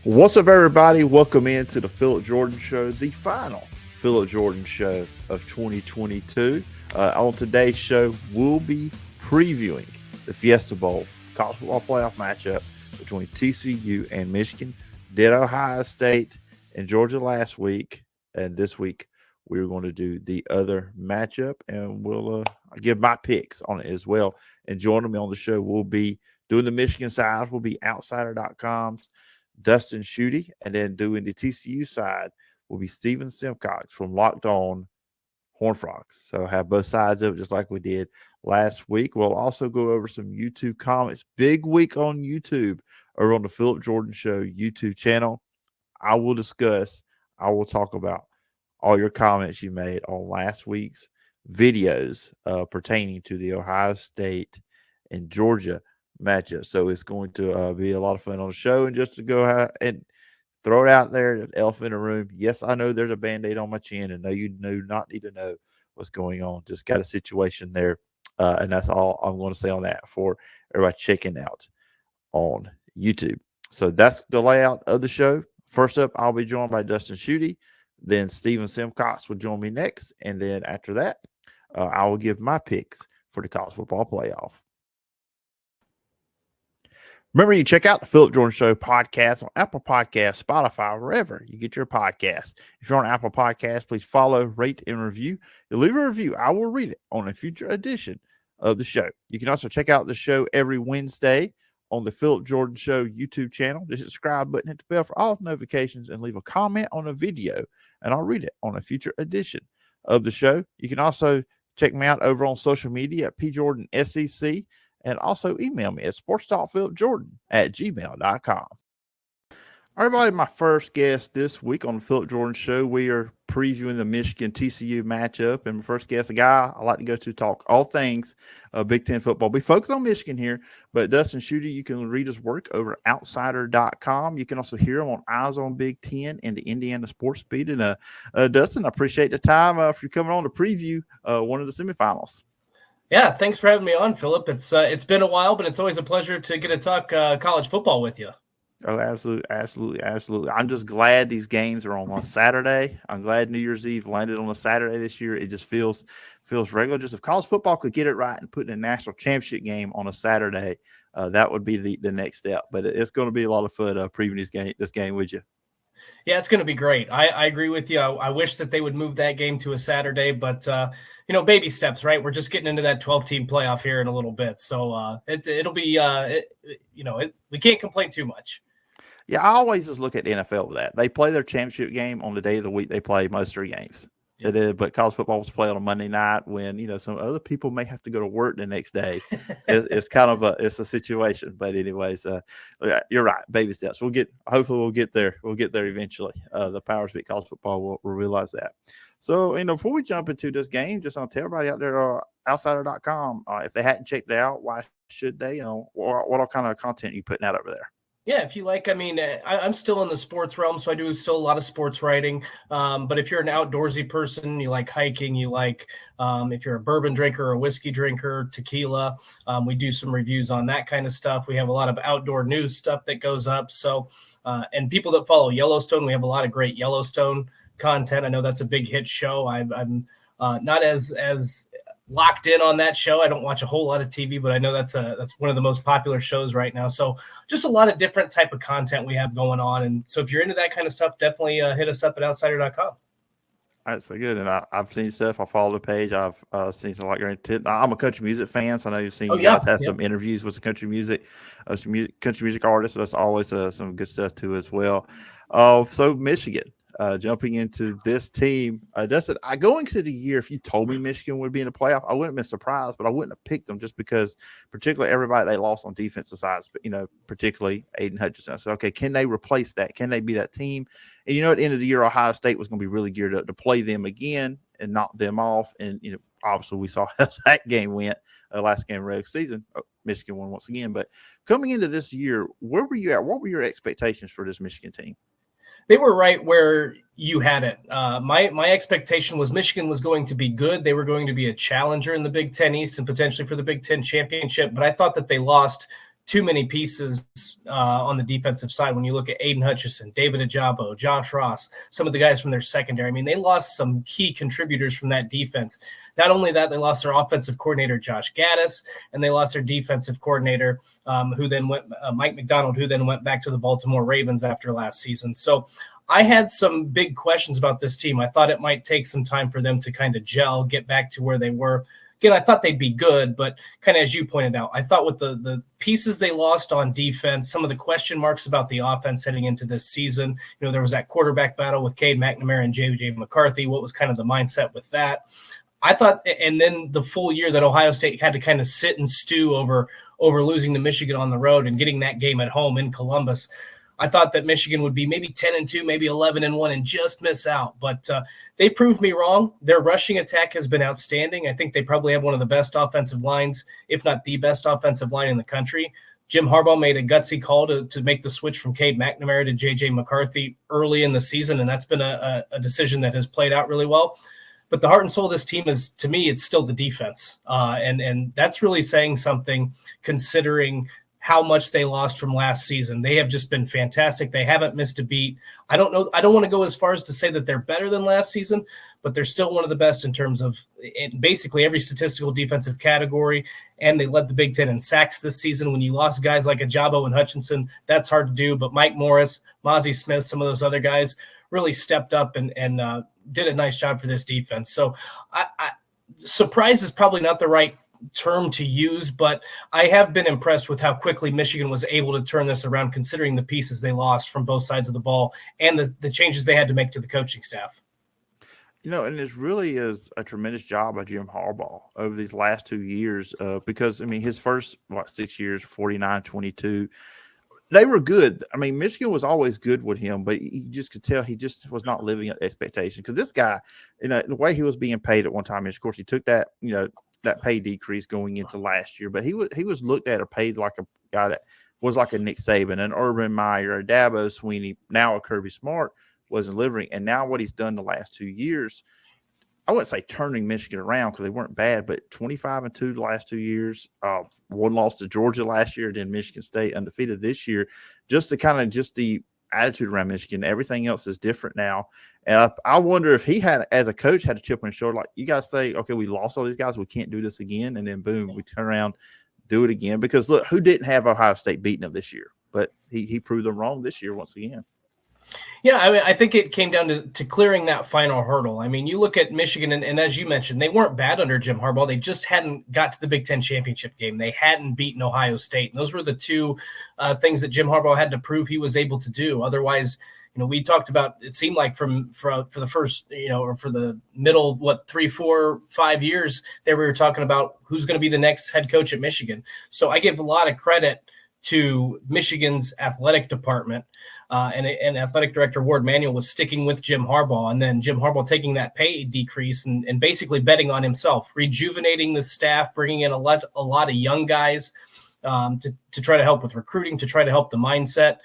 What's up, everybody? Welcome into the Phillip Jordan Show, the final Phillip Jordan Show of 2022. On today's show, we'll be previewing the Fiesta Bowl college football playoff matchup between TCU and Michigan. Did Ohio State and Georgia last week, and this week we're going to do the other matchup, and we'll give my picks on it as well. And joining me on the show will be doing the Michigan side, will be Outsider.com's Dustin Schutte, and then doing the TCU side will be Stephen Simcox from Locked On Horned Frogs. So have both sides of it just like we did last week. We'll also go over some YouTube comments. Big week on YouTube or on the Phillip Jordan Show YouTube channel. I will talk about all your comments you made on last week's videos pertaining to the Ohio State and Georgia matchup. So it's going to be a lot of fun on the show. And just to go out and throw it out there, the elephant in the room. Yes, I know there's a Band-Aid on my chin, and no, you do not need to know what's going on. Just got a situation there. And that's all I'm going to say on that for everybody checking out on YouTube. So that's the layout of the show. First up, I'll be joined by Dustin Schutte. Then Stephen Simcox will join me next. And then after that, I will give my picks for the college football playoff. Remember, you check out the Phillip Jordan Show podcast on Apple Podcasts, Spotify, wherever you get your podcasts. If you're on Apple Podcasts, please follow, rate, and review. You leave a review, I will read it on a future edition of the show. You can also check out the show every Wednesday on the Phillip Jordan Show YouTube channel. Just subscribe button, hit the bell for all notifications, and leave a comment on a video, and I'll read it on a future edition of the show. You can also check me out over on social media at pjordansec. And also email me at sportstalkphillipjordan@gmail.com. All right, everybody, my first guest this week on the Phillip Jordan Show, we are previewing the Michigan TCU matchup. And my first guest, a guy I like to go to talk all things Big Ten football. We focus on Michigan here, but Dustin Schutte, you can read his work over Outsider.com. You can also hear him on Eyes on Big Ten and the Indiana Sports Beat. And Dustin, I appreciate the time for you coming on to preview one of the semifinals. Yeah, thanks for having me on, Phillip. It's been a while, but it's always a pleasure to get to talk college football with you. Oh, absolutely. I'm just glad these games are on Saturday. I'm glad New Year's Eve landed on a Saturday this year. It just feels regular. Just if college football could get it right and put in a national championship game on a Saturday, that would be the next step. But it's going to be a lot of fun previewing this game with you. Yeah, it's going to be great. I agree with you. I wish that they would move that game to a Saturday, but baby steps, right? We're just getting into that 12-team playoff here in a little bit, so it'll be we can't complain too much. Yeah, I always just look at the NFL with that. They play their championship game on the day of the week they play most of their games. Yeah. It is, but college football was played on a Monday night when some other people may have to go to work the next day. It's kind of a situation. But anyways, you're right. Baby steps. Hopefully we'll get there. We'll get there eventually. The powers that college football will realize that. So before we jump into this game, just want to tell everybody out there, Outsider.com, if they hadn't checked it out, why should they? What all kind of content are you putting out over there? Yeah, if you like, I'm still in the sports realm, so I do still a lot of sports writing. But if you're an outdoorsy person, you like hiking, you like, if you're a bourbon drinker or a whiskey drinker, tequila, we do some reviews on that kind of stuff. We have a lot of outdoor news stuff that goes up. So, and people that follow Yellowstone, we have a lot of great Yellowstone content. I know that's a big hit show. I'm not as locked in on that show. I don't watch a whole lot of TV, but I know that's one of the most popular shows right now. So just a lot of different type of content we have going on. And so if you're into that kind of stuff, definitely hit us up at outsider.com. That's so good. And I've seen stuff. I follow the page. I've seen some I'm a country music fan, so I know you've seen you guys have some interviews with some country music artists. So that's always some good stuff too as well. So Michigan. Jumping into this team, Dustin, going into the year, if you told me Michigan would be in the playoff, I wouldn't have been surprised, but I wouldn't have picked them just because, particularly everybody they lost on defensive sides, but particularly Aiden Hutchinson. So, okay, can they replace that? Can they be that team? And at the end of the year, Ohio State was going to be really geared up to play them again and knock them off. And obviously, we saw how that game went. Last game of regular season, Michigan won once again. But coming into this year, where were you at? What were your expectations for this Michigan team? They were right where you had it. My expectation was Michigan was going to be good. They were going to be a challenger in the Big Ten East and potentially for the Big Ten championship. But I thought that they lost too many pieces on the defensive side. When you look at Aiden Hutchinson, David Ajabo, Josh Ross, some of the guys from their secondary, I mean, they lost some key contributors from that defense. Not only that, they lost their offensive coordinator, Josh Gaddis, and they lost their defensive coordinator, who then went, Mike McDonald, who then went back to the Baltimore Ravens after last season. So I had some big questions about this team. I thought it might take some time for them to kind of gel, get back to where they were. Again, I thought they'd be good, but kind of as you pointed out, I thought with the pieces they lost on defense, some of the question marks about the offense heading into this season, there was that quarterback battle with Cade McNamara and J.J. McCarthy. What was kind of the mindset with that? I thought, and then the full year that Ohio State had to kind of sit and stew over losing to Michigan on the road and getting that game at home in Columbus. I thought that Michigan would be maybe 10-2, maybe 11-1, and just miss out. But they proved me wrong. Their rushing attack has been outstanding. I think they probably have one of the best offensive lines, if not the best offensive line in the country. Jim Harbaugh made a gutsy call to make the switch from Cade McNamara to J.J. McCarthy early in the season, and that's been a decision that has played out really well. But the heart and soul of this team is, to me, it's still the defense. And that's really saying something considering – how much they lost from last season. They have just been fantastic. They haven't missed a beat. I don't know. I don't want to go as far as to say that they're better than last season, but they're still one of the best in terms of basically every statistical defensive category. And they led the Big Ten in sacks this season. When you lost guys like Ajabo and Hutchinson, that's hard to do. But Mike Morris, Mozzie Smith, some of those other guys really stepped up and did a nice job for this defense. So surprise is probably not the right term to use, but I have been impressed with how quickly Michigan was able to turn this around, considering the pieces they lost from both sides of the ball and the changes they had to make to the coaching staff. And it really is a tremendous job by Jim Harbaugh over these last 2 years because, I mean, his first, 6 years, 49-22, they were good. I mean, Michigan was always good with him, but you just could tell he just was not living up to expectation because this guy, the way he was being paid at one time, and of course, he took that, that pay decrease going into last year, but he was looked at or paid like a guy that was like a Nick Saban, an Urban Meyer, a Dabo Swinney, now a Kirby Smart wasn't delivering. And now what he's done the last 2 years, I wouldn't say turning Michigan around because they weren't bad, but 25-2 the last 2 years, one loss to Georgia last year, then Michigan State undefeated this year, just the attitude around Michigan. Everything else is different now. And I wonder if he had, as a coach, had a chip on his shoulder, like, you guys say, okay, we lost all these guys, we can't do this again. And then boom, we turn around, do it again. Because look, who didn't have Ohio State beating them this year? But he proved them wrong this year once again. Yeah, I mean, I think it came down to clearing that final hurdle. I mean, you look at Michigan, and as you mentioned, they weren't bad under Jim Harbaugh. They just hadn't got to the Big Ten championship game. They hadn't beaten Ohio State. And those were the two things that Jim Harbaugh had to prove he was able to do. Otherwise, we talked about, it seemed like for the first, or for the middle, 3, 4, 5 years, we were talking about who's going to be the next head coach at Michigan. So I give a lot of credit to Michigan's athletic department. And athletic director Ward Manuel was sticking with Jim Harbaugh, and then Jim Harbaugh taking that pay decrease and basically betting on himself, rejuvenating the staff, bringing in a lot of young guys to try to help with recruiting, to try to help the mindset.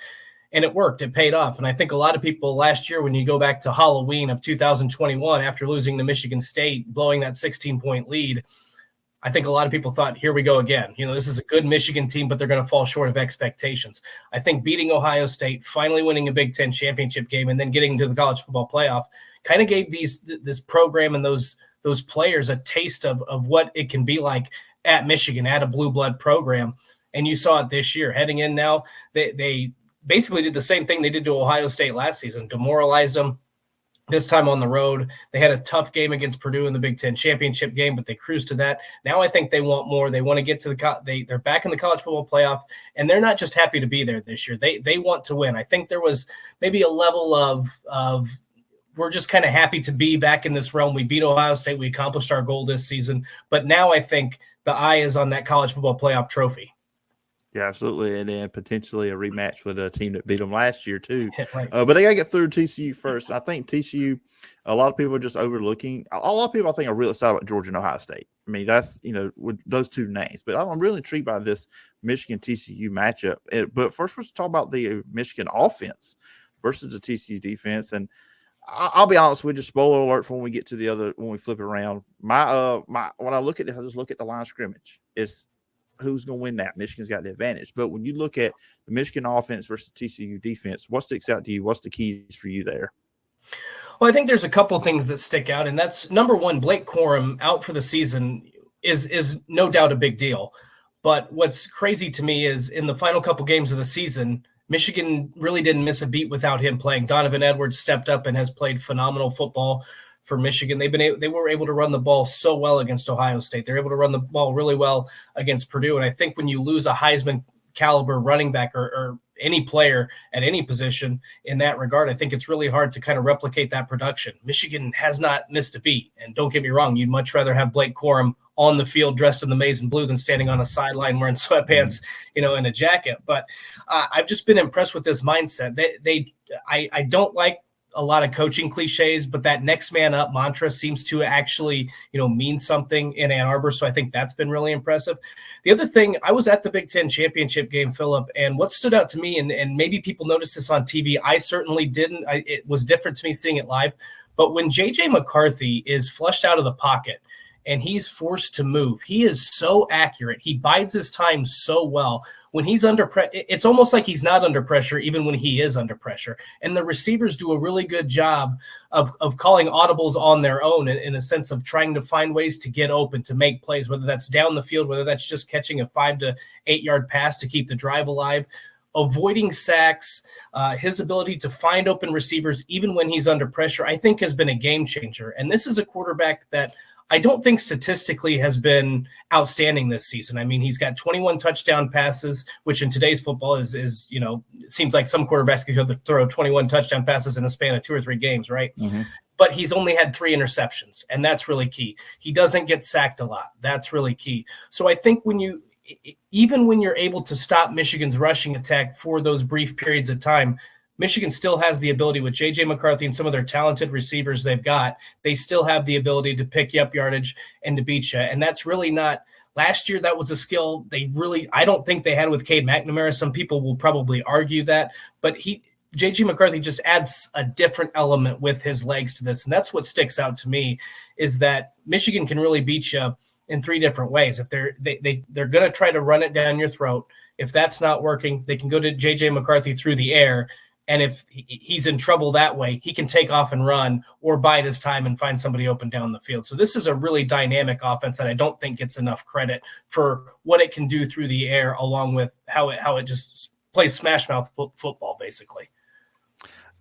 And it worked. It paid off. And I think a lot of people last year, when you go back to Halloween of 2021, after losing to Michigan State, blowing that 16-point lead, I think a lot of people thought, here we go again. This is a good Michigan team, but they're going to fall short of expectations. I think beating Ohio State, finally winning a Big Ten championship game, and then getting to the college football playoff kind of gave this program and those players a taste of what it can be like at Michigan, at a blue blood program. And you saw it this year. Heading in now, they basically did the same thing they did to Ohio State last season, demoralized them. This time on the road, they had a tough game against Purdue in the Big Ten championship game, but they cruised to that. Now I think they want more. They want to get to they're back in the college football playoff, and they're not just happy to be there this year. They want to win. I think there was maybe a level of we're just kind of happy to be back in this realm. We beat Ohio State. We accomplished our goal this season. But now I think the eye is on that college football playoff trophy. Yeah, absolutely. And then potentially a rematch with a team that beat them last year, too. Right. But they got to get through TCU first. I think TCU, a lot of people are just overlooking. A lot of people, I think, are really excited about Georgia and Ohio State. I mean, that's, with those two names. But I'm really intrigued by this Michigan-TCU matchup. But first, let's talk about the Michigan offense versus the TCU defense. And I'll be honest with you, spoiler alert for when we get to when we flip it around. When I look at this, I just look at the line of scrimmage. It's who's going to win that? Michigan's got the advantage. But when you look at the Michigan offense versus TCU defense, what sticks out to you? What's the keys for you there? Well, I think there's a couple things that stick out, and that's number one, Blake Corum out for the season is no doubt a big deal. But what's crazy to me is in the final couple games of the season, Michigan really didn't miss a beat without him playing. Donovan Edwards stepped up and has played phenomenal football for Michigan. They were able to run the ball so well against Ohio State. They're able to run the ball really well against Purdue. And I think when you lose a Heisman caliber running back or any player at any position in that regard, I think it's really hard to kind of replicate that production. Michigan has not missed a beat. And don't get me wrong, you'd much rather have Blake Corum on the field dressed in the maize and blue than standing on a sideline wearing sweatpants, and a jacket. But I've just been impressed with this mindset. I don't like a lot of coaching cliches, but that next man up mantra seems to actually, mean something in Ann Arbor. So I think that's been really impressive. The other thing, I was at the Big Ten championship game, Phillip, and what stood out to me, and maybe people noticed this on TV, I certainly didn't. It was different to me seeing it live. But when J.J. McCarthy is flushed out of the pocket and he's forced to move, he is so accurate. He bides his time so well. When he's under pressure, it's almost like he's not under pressure, even when he is under pressure. And the receivers do a really good job of calling audibles on their own in a sense of trying to find ways to get open, to make plays, whether that's down the field, whether that's just catching a 5 to 8 yard pass to keep the drive alive, avoiding sacks, his ability to find open receivers, even when he's under pressure, I think has been a game changer. And this is a quarterback that I don't think statistically has been outstanding this season. I mean, he's got 21 touchdown passes, which in today's football is it seems like some quarterbacks could throw 21 touchdown passes in a span of 2 or 3 games, right? Mm-hmm. But he's only had 3 interceptions, and that's really key. He doesn't get sacked a lot. That's really key. So I think even when you're able to stop Michigan's rushing attack for those brief periods of time, Michigan still has the ability with J.J. McCarthy and some of their talented receivers they've got. They still have the ability to pick you up yardage and to beat you. And that's really not – last year that was a skill I don't think they had with Cade McNamara. Some people will probably argue that. But J.J. McCarthy just adds a different element with his legs to this. And that's what sticks out to me is that Michigan can really beat you in 3 different ways. If they're going to try to run it down your throat, if that's not working, they can go to J.J. McCarthy through the air. And if he's in trouble that way, he can take off and run or bide his time and find somebody open down the field. So this is a really dynamic offense that I don't think gets enough credit for what it can do through the air, along with how it just plays smash mouth football, basically.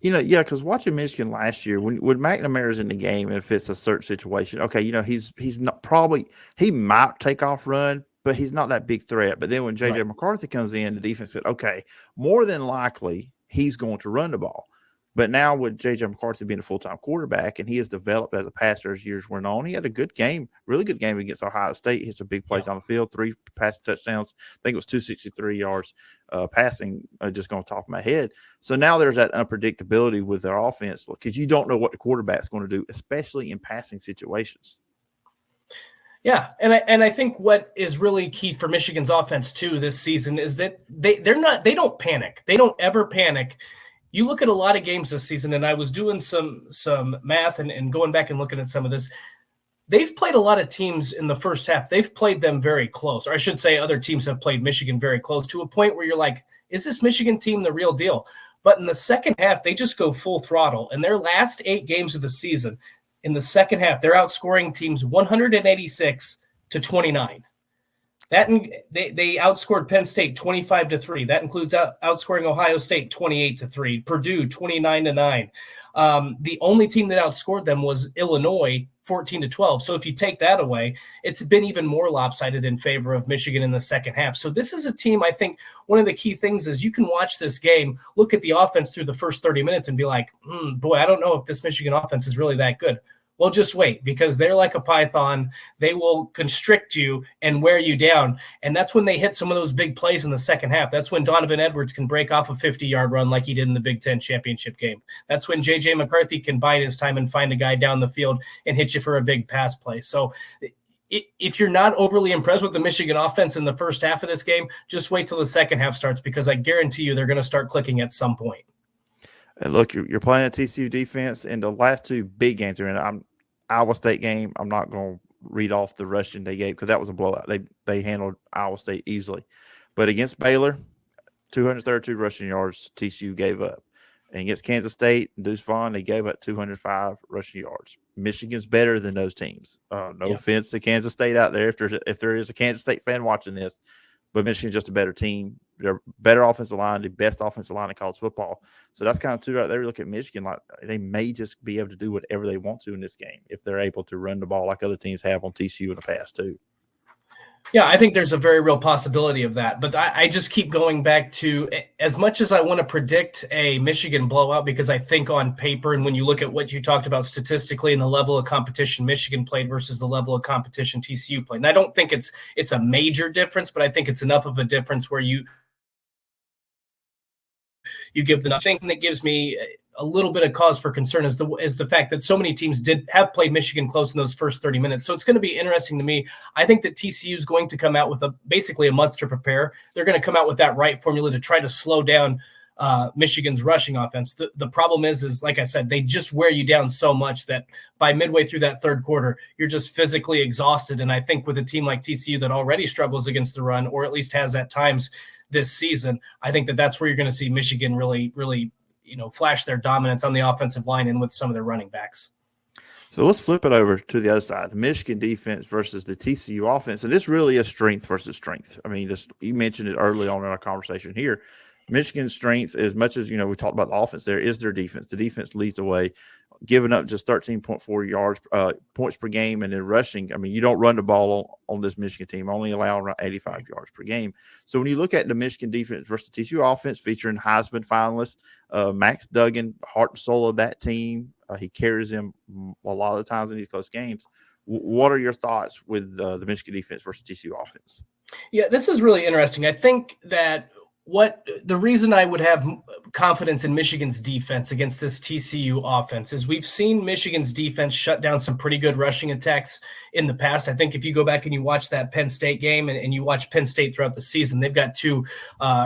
Because watching Michigan last year, when McNamara's in the game, and if it's a certain situation, okay, he's not probably – he might take off run, but he's not that big threat. But then when J.J. McCarthy comes in, the defense said, okay, more than likely – he's going to run the ball. But now with J.J. McCarthy being a full-time quarterback and he has developed as a passer as years went on, he had a good game, really good game against Ohio State. He hits a big plays on the field, 3 passing touchdowns. I think it was 263 yards passing, just going top of my head. So now there's that unpredictability with their offense because you don't know what the quarterback's going to do, especially in passing situations. Yeah, and I think what is really key for Michigan's offense too this season is that they don't panic. They don't ever panic. You look at a lot of games this season, and I was doing some math and going back and looking at some of this. They've played a lot of teams in the first half. They've played them very close, or I should say other teams have played Michigan very close to a point where you're like, is this Michigan team the real deal? But in the second half, they just go full throttle. In their last 8 games of the season, in the second half, they're outscoring teams 186 to 29. They outscored Penn State 25-3. That includes outscoring Ohio State 28-3, Purdue 29-9. The only team that outscored them was Illinois 14-12. So if you take that away, it's been even more lopsided in favor of Michigan in the second half. So this is a team, I think one of the key things is you can watch this game, look at the offense through the first 30 minutes and be like, boy, I don't know if this Michigan offense is really that good. Well, just wait, because they're like a python. They will constrict you and wear you down. And that's when they hit some of those big plays in the second half. That's when Donovan Edwards can break off a 50-yard run like he did in the Big Ten championship game. That's when J.J. McCarthy can bide his time and find a guy down the field and hit you for a big pass play. So if you're not overly impressed with the Michigan offense in the first half of this game, just wait till the second half starts, because I guarantee you they're going to start clicking at some point. And look, you're playing a TCU defense, and the last 2 big games are in. Iowa State game, I'm not going to read off the rushing they gave because that was a blowout. They handled Iowa State easily. But against Baylor, 232 rushing yards TCU gave up. And against Kansas State and Deuce Vaughn, they gave up 205 rushing yards. Michigan's better than those teams. No offense to Kansas State out there if there is a Kansas State fan watching this, but Michigan's just a better team. They're better offensive line, the best offensive line in college football. So that's kind of two right there. Look at Michigan, like they may just be able to do whatever they want to in this game if they're able to run the ball like other teams have on TCU in the past too. Yeah, I think there's a very real possibility of that. But I just keep going back to, as much as I want to predict a Michigan blowout, because I think on paper, and when you look at what you talked about statistically and the level of competition Michigan played versus the level of competition TCU played. And I don't think it's a major difference, but I think it's enough of a difference where you give the thing that gives me a little bit of cause for concern is the fact that so many teams have played Michigan close in those first 30 minutes. So it's going to be interesting to me. I think that TCU is going to come out with basically a month to prepare. They're going to come out with that right formula to try to slow down Michigan's rushing offense. The problem is like I said, they just wear you down so much that by midway through that third quarter, you're just physically exhausted. And I think with a team like TCU that already struggles against the run, or at least has at times this season, I think that's where you're going to see Michigan really, really, flash their dominance on the offensive line and with some of their running backs. So let's flip it over to the other side, the Michigan defense versus the TCU offense. And this really is strength versus strength. I mean, you mentioned it early on in our conversation here. Michigan's strength, as much as, we talked about the offense there, is their defense. The defense leads the way, giving up just 13.4 yards points per game, and then rushing. I mean, you don't run the ball on this Michigan team, only allow around 85 yards per game. So when you look at the Michigan defense versus the TCU offense, featuring Heisman finalist Max Duggan, heart and soul of that team, he carries them a lot of times in these close games. What are your thoughts with the Michigan defense versus TCU offense? Yeah, this is really interesting. I think that the reason I would have confidence in Michigan's defense against this TCU offense is we've seen Michigan's defense shut down some pretty good rushing attacks in the past. I think if you go back and you watch that Penn State game and you watch Penn State throughout the season, they've got two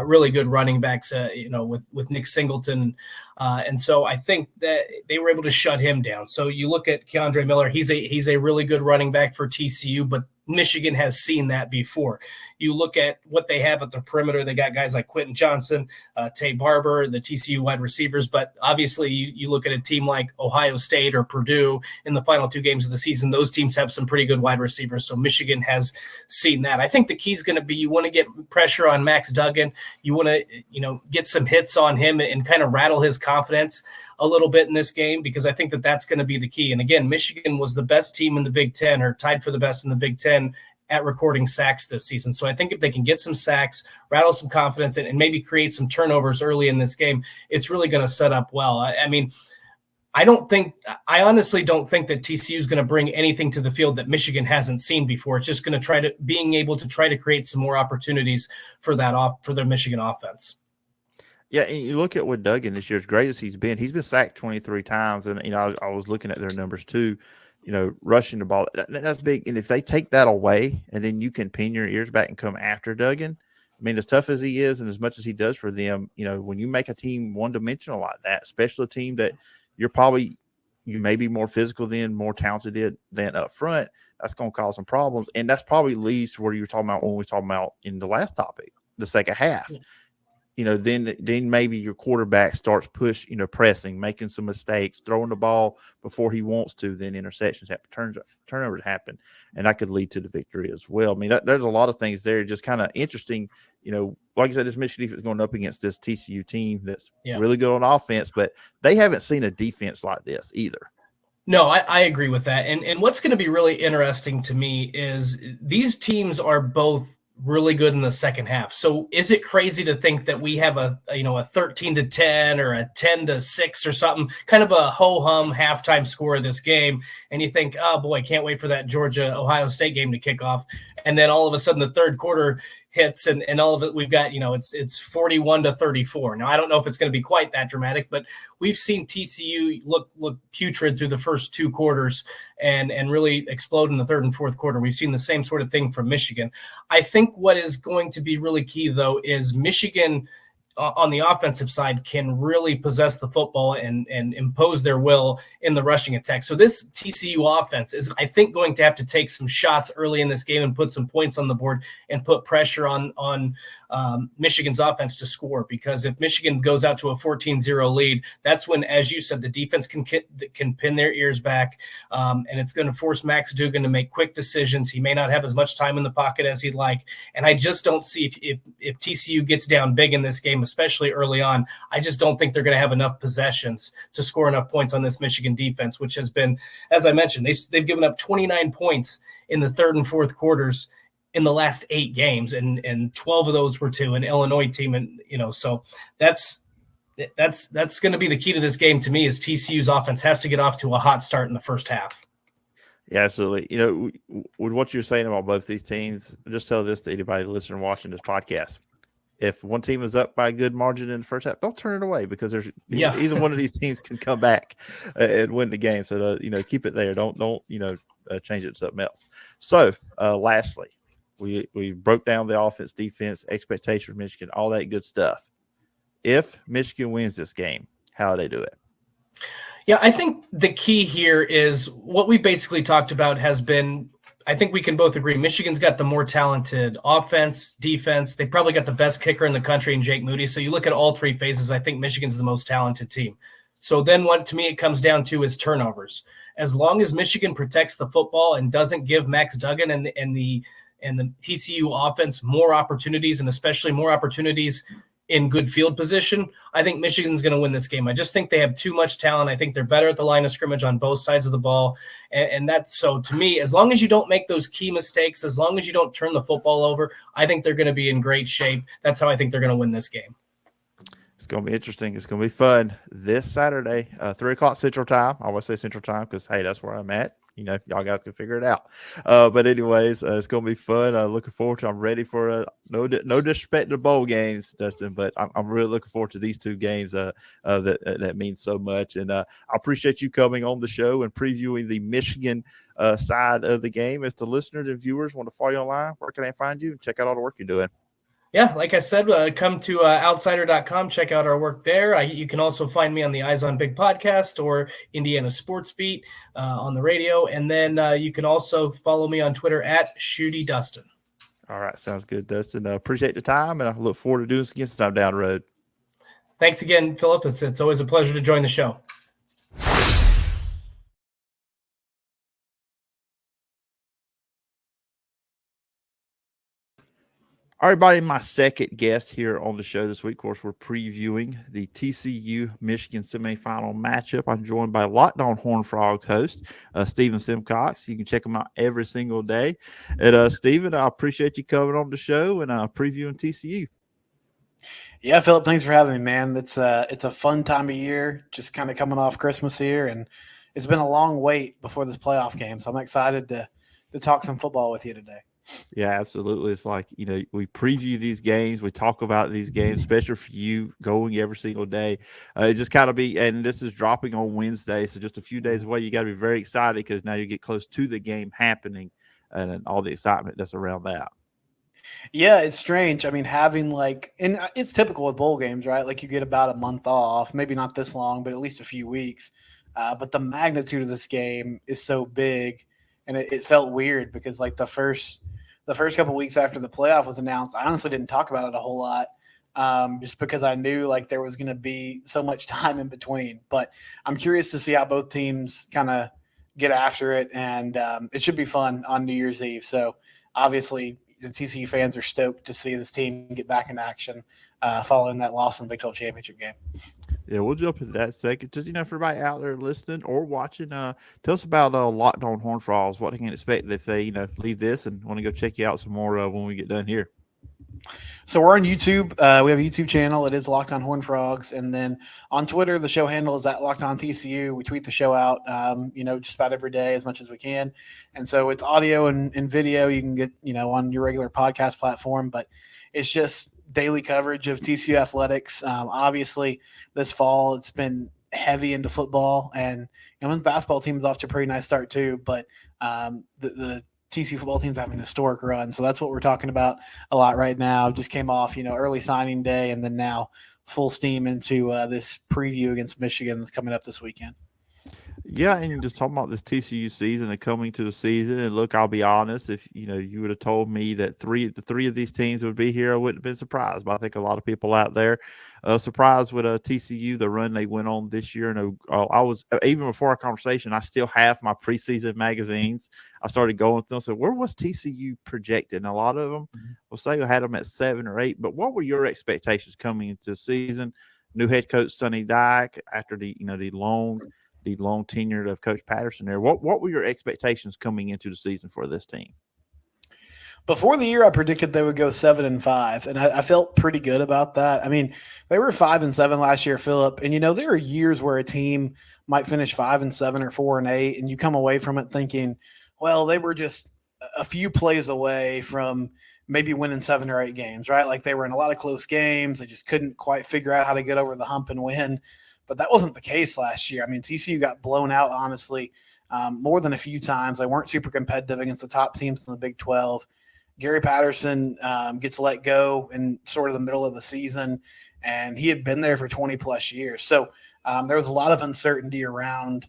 really good running backs, with Nick Singleton. And so I think that they were able to shut him down. So you look at Keandre Miller, he's a really good running back for TCU, but Michigan has seen that before. You look at what they have at the perimeter. They got guys like Quentin Johnson, Tay Barber, the TCU wide receivers. But obviously you look at a team like Ohio State or Purdue in the final two games of the season. Those teams have some pretty good wide receivers. So Michigan has seen that. I think the key is going to be you want to get pressure on Max Duggan. You want to, get some hits on him and kind of rattle his confidence a little bit in this game, because I think that's going to be the key. And again, Michigan was the best team in the Big Ten, or tied for the best in the Big Ten at recording sacks this season. So I think if they can get some sacks, rattle some confidence, and maybe create some turnovers early in this game, it's really going to set up well. I honestly don't think that TCU is going to bring anything to the field that Michigan hasn't seen before. It's just going to being able to try to create some more opportunities for their Michigan offense. Yeah, and you look at what Duggan this year, as great as he's been sacked 23 times. And, I was looking at their numbers too, rushing the ball. That's big. And if they take that away and then you can pin your ears back and come after Duggan, I mean, as tough as he is and as much as he does for them, when you make a team one-dimensional like that, especially a team that you may be more physical than, more talented than up front, that's going to cause some problems. And that's probably leads to where you were talking about when we were talking about in the last topic, the second half. Yeah. Then maybe your quarterback starts pressing, making some mistakes, throwing the ball before he wants to. Then interceptions happen, turnovers happen, and that could lead to the victory as well. I mean, there's a lot of things there, just kind of interesting. Like I said, this Michigan defense is going up against this TCU team that's really good on offense, but they haven't seen a defense like this either. No, I agree with that. And what's going to be really interesting to me is these teams are both really good in the second half. So is it crazy to think that we have a 13-10 or a 10-6 or something, kind of a ho-hum halftime score of this game, and you think, oh boy, can't wait for that Georgia Ohio State game to kick off, and then all of a sudden the third quarter hits and all of it, we've got, it's 41-34. Now, I don't know if it's going to be quite that dramatic, but we've seen TCU look putrid through the first two quarters and really explode in the third and fourth quarter. We've seen the same sort of thing from Michigan. I think what is going to be really key, though, is Michigan on the offensive side can really possess the football and impose their will in the rushing attack. So this TCU offense is, I think, going to have to take some shots early in this game and put some points on the board and put pressure on Michigan's offense to score, because if Michigan goes out to a 14-0 lead, that's when, as you said, the defense can pin their ears back, and it's going to force Max Duggan to make quick decisions. He may not have as much time in the pocket as he'd like, and I just don't see if TCU gets down big in this game, especially early on, I just don't think they're going to have enough possessions to score enough points on this Michigan defense, which has been, as I mentioned, they've given up 29 points in the third and fourth quarters in the last 8 games, and 12 of those were to an Illinois team. And, so that's going to be the key to this game to me, is TCU's offense has to get off to a hot start in the first half. Yeah, absolutely. With what you're saying about both these teams, just tell this to anybody listening, watching this podcast. If one team is up by a good margin in the first half, don't turn it away, because either one of these teams can come back and win the game. So, keep it there. Don't change it to something else. So, lastly, we broke down the offense, defense, expectations for Michigan, all that good stuff. If Michigan wins this game, how do they do it? Yeah, I think the key here is what we basically talked about has been, I think we can both agree, Michigan's got the more talented offense, defense. They probably got the best kicker in the country in Jake Moody. So you look at all 3 phases, I think Michigan's the most talented team. So then what, to me, it comes down to is turnovers. As long as Michigan protects the football and doesn't give Max Duggan and the TCU offense more opportunities, and especially more opportunities in good field position, I think Michigan's going to win this game. I just think they have too much talent. I think they're better at the line of scrimmage on both sides of the ball. And that's, so to me, as long as you don't make those key mistakes, as long as you don't turn the football over, I think they're going to be in great shape. That's how I think they're going to win this game. It's going to be interesting. It's going to be fun this Saturday, 3 o'clock Central Time. I always say Central Time because, hey, that's where I'm at. Y'all guys can figure it out. But anyways, it's going to be fun. Looking forward to it. I'm ready for no disrespect to bowl games, Dustin, but I'm really looking forward to these 2 games that means so much. And I appreciate you coming on the show and previewing the Michigan side of the game. If the listeners and viewers want to follow you online, where can they find you and check out all the work you're doing? Yeah, like I said, come to outsider.com, check out our work there. You can also find me on the Eyes on Big podcast or Indiana Sports Beat on the radio. And then you can also follow me on Twitter at Shooty Dustin. All right, sounds good, Dustin. Appreciate the time, and I look forward to doing this again sometime down the road. Thanks again, Phillip. It's always a pleasure to join the show. All right, everybody, my second guest here on the show this week. Of course, we're previewing the TCU-Michigan semifinal matchup. I'm joined by Locked On Horned Frogs host, Stephen Simcox. You can check him out every single day. And, Stephen, I appreciate you coming on the show and previewing TCU. Yeah, Phillip, thanks for having me, man. It's a fun time of year, just kind of coming off Christmas here, and it's been a long wait before this playoff game, so I'm excited to talk some football with you today. Yeah, absolutely. It's like, we preview these games. We talk about these games, especially for you going every single day. It just kind of and this is dropping on Wednesday, so just a few days away. You got to be very excited because now you get close to the game happening and all the excitement that's around that. Yeah, it's strange. I mean, having and it's typical with bowl games, right? Like you get about a month off, maybe not this long, but at least a few weeks. But the magnitude of this game is so big, and it felt weird because the first couple of weeks after the playoff was announced, I honestly didn't talk about it a whole lot, just because I knew there was going to be so much time in between. But I'm curious to see how both teams kind of get after it, and it should be fun on New Year's Eve. So obviously the TCU fans are stoked to see this team get back in action following that loss in the Big 12 championship game. Yeah, we'll jump into that second. Just, for everybody out there listening or watching, tell us about Locked On Horned Frogs, what they can expect if they, leave this and want to go check you out some more when we get done here. So we're on YouTube. We have a YouTube channel. It is Locked On Horned Frogs. And then on Twitter, the show handle is at Locked On TCU. We tweet the show out, just about every day as much as we can. And so it's audio and video you can get, on your regular podcast platform. But it's just daily coverage of TCU athletics. Obviously, this fall it's been heavy into football, and the basketball team is off to a pretty nice start too. But the TCU football team's having a historic run. So that's what we're talking about a lot right now. Just came off, early signing day, and then now full steam into this preview against Michigan that's coming up this weekend. Yeah, and just talking about this TCU season and coming to the season, and look, I'll be honest, if you would have told me that the three of these teams would be here, I wouldn't have been surprised. But I think a lot of people out there surprised with TCU, the run they went on this year. And I was, even before our conversation, I still have my preseason magazines. I started going through them. So where was TCU projected? And a lot of them will say I had them at 7 or 8. But what were your expectations coming into the season? New head coach Sonny Dykes after the long tenure of Coach Patterson there. What were your expectations coming into the season for this team? Before the year, I predicted they would go 7-5, and I felt pretty good about that. I mean, they were 5-7 last year, Phillip, and there are years where a team might finish 5-7 or 4-8, and you come away from it thinking, well, they were just a few plays away from maybe winning 7 or 8 games, right? Like they were in a lot of close games. They just couldn't quite figure out how to get over the hump and win. But that wasn't the case last year. I mean, TCU got blown out, honestly, more than a few times. They weren't super competitive against the top teams in the Big 12. Gary Patterson gets let go in sort of the middle of the season, and he had been there for 20-plus years. So there was a lot of uncertainty around,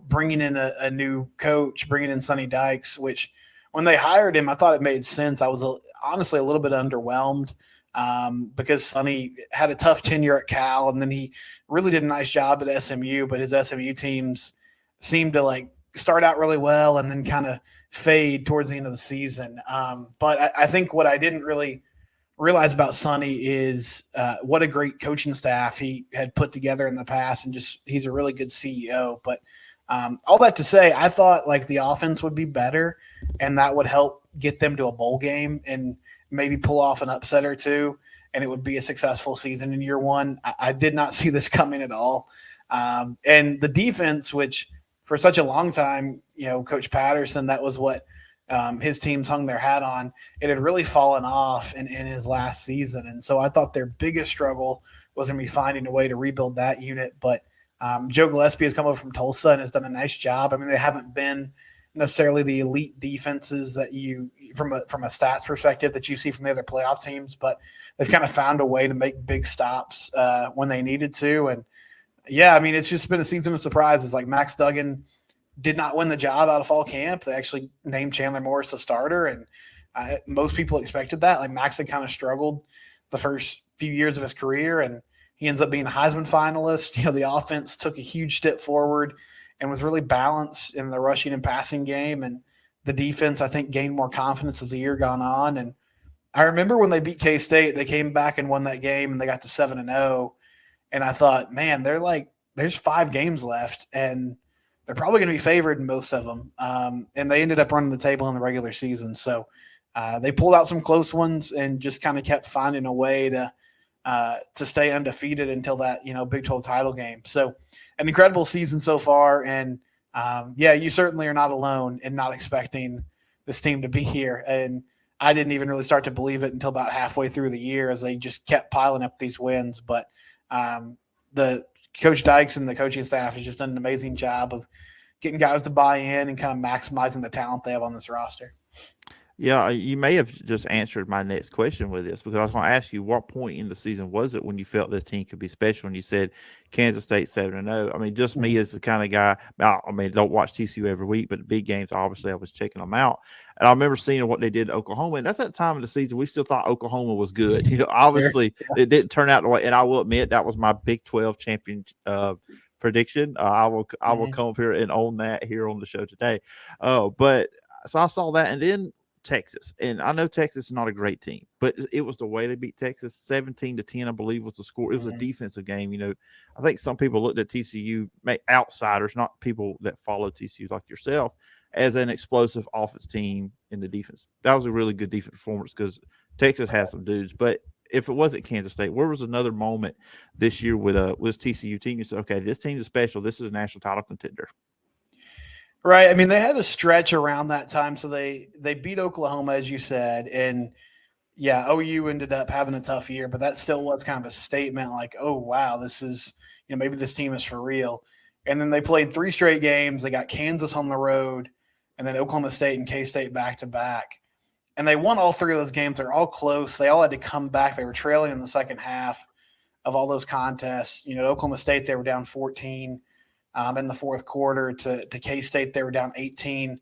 bringing in a new coach, bringing in Sonny Dykes, which when they hired him, I thought it made sense. I was honestly a little bit underwhelmed. Because Sonny had a tough tenure at Cal, and then he really did a nice job at SMU, but his SMU teams seemed to start out really well and then kind of fade towards the end of the season. But I think what I didn't really realize about Sonny is what a great coaching staff he had put together in the past, and just he's a really good CEO. But all that to say, I thought the offense would be better, and that would help get them to a bowl game and maybe pull off an upset or two, and it would be a successful season in year one. I did not see this coming at all. And the defense, which for such a long time, Coach Patterson, that was what his teams hung their hat on. It had really fallen off in his last season. And so I thought their biggest struggle was going to be finding a way to rebuild that unit. But Joe Gillespie has come over from Tulsa and has done a nice job. I mean, they haven't been necessarily the elite defenses that you from a stats perspective that you see from the other playoff teams, but they've kind of found a way to make big stops when they needed to. And yeah, I mean, it's just been a season of surprises. Like Max Duggan did not win the job out of fall camp. They actually named Chandler Morris the starter, and most people expected that. Like Max had kind of struggled the first few years of his career, and he ends up being a Heisman finalist. The offense took a huge step forward and was really balanced in the rushing and passing game. And the defense, I think, gained more confidence as the year gone on. And I remember when they beat K-State, they came back and won that game, and they got to 7-0. And I thought, man, there's 5 games left, and they're probably going to be favored in most of them. And they ended up running the table in the regular season. So they pulled out some close ones and just kind of kept finding a way to stay undefeated until that, Big 12 title game. So an incredible season so far. And you certainly are not alone in not expecting this team to be here. And I didn't even really start to believe it until about halfway through the year as they just kept piling up these wins. But the Coach Dykes and the coaching staff has just done an amazing job of getting guys to buy in and kind of maximizing the talent they have on this roster. Yeah, you may have just answered my next question with this, because I was going to ask you what point in the season was it when you felt this team could be special, and you said Kansas State 7-0. I mean, just me as the kind of guy, I mean, don't watch TCU every week, but the big games, obviously, I was checking them out. And I remember seeing what they did to Oklahoma, and that's that time of the season we still thought Oklahoma was good. Obviously, it didn't turn out the way, and I will admit that was my Big 12 champion prediction. I will come up here and own that here on the show today. But so I saw that, and then Texas, and I know Texas is not a great team, but it was the way they beat Texas 17-10, I believe was the score. It was a defensive game. I think some people looked at TCU, outsiders, not people that follow TCU like yourself, as an explosive offense team in the defense. That was a really good defense performance because Texas has some dudes. But if it wasn't Kansas State, where was another moment this year with this TCU team? You said, okay, this team is special. This is a national title contender. Right. I mean, they had a stretch around that time. So they beat Oklahoma, as you said. And, yeah, OU ended up having a tough year. But that still was kind of a statement like, oh, wow, this is – maybe this team is for real. And then they played 3 straight games. They got Kansas on the road. and then Oklahoma State and K-State back-to-back. And they won all three of those games. They're all close. They all had to come back. They were trailing in the second half of all those contests. Oklahoma State, they were down 14 in the fourth quarter. To K-State, they were down 18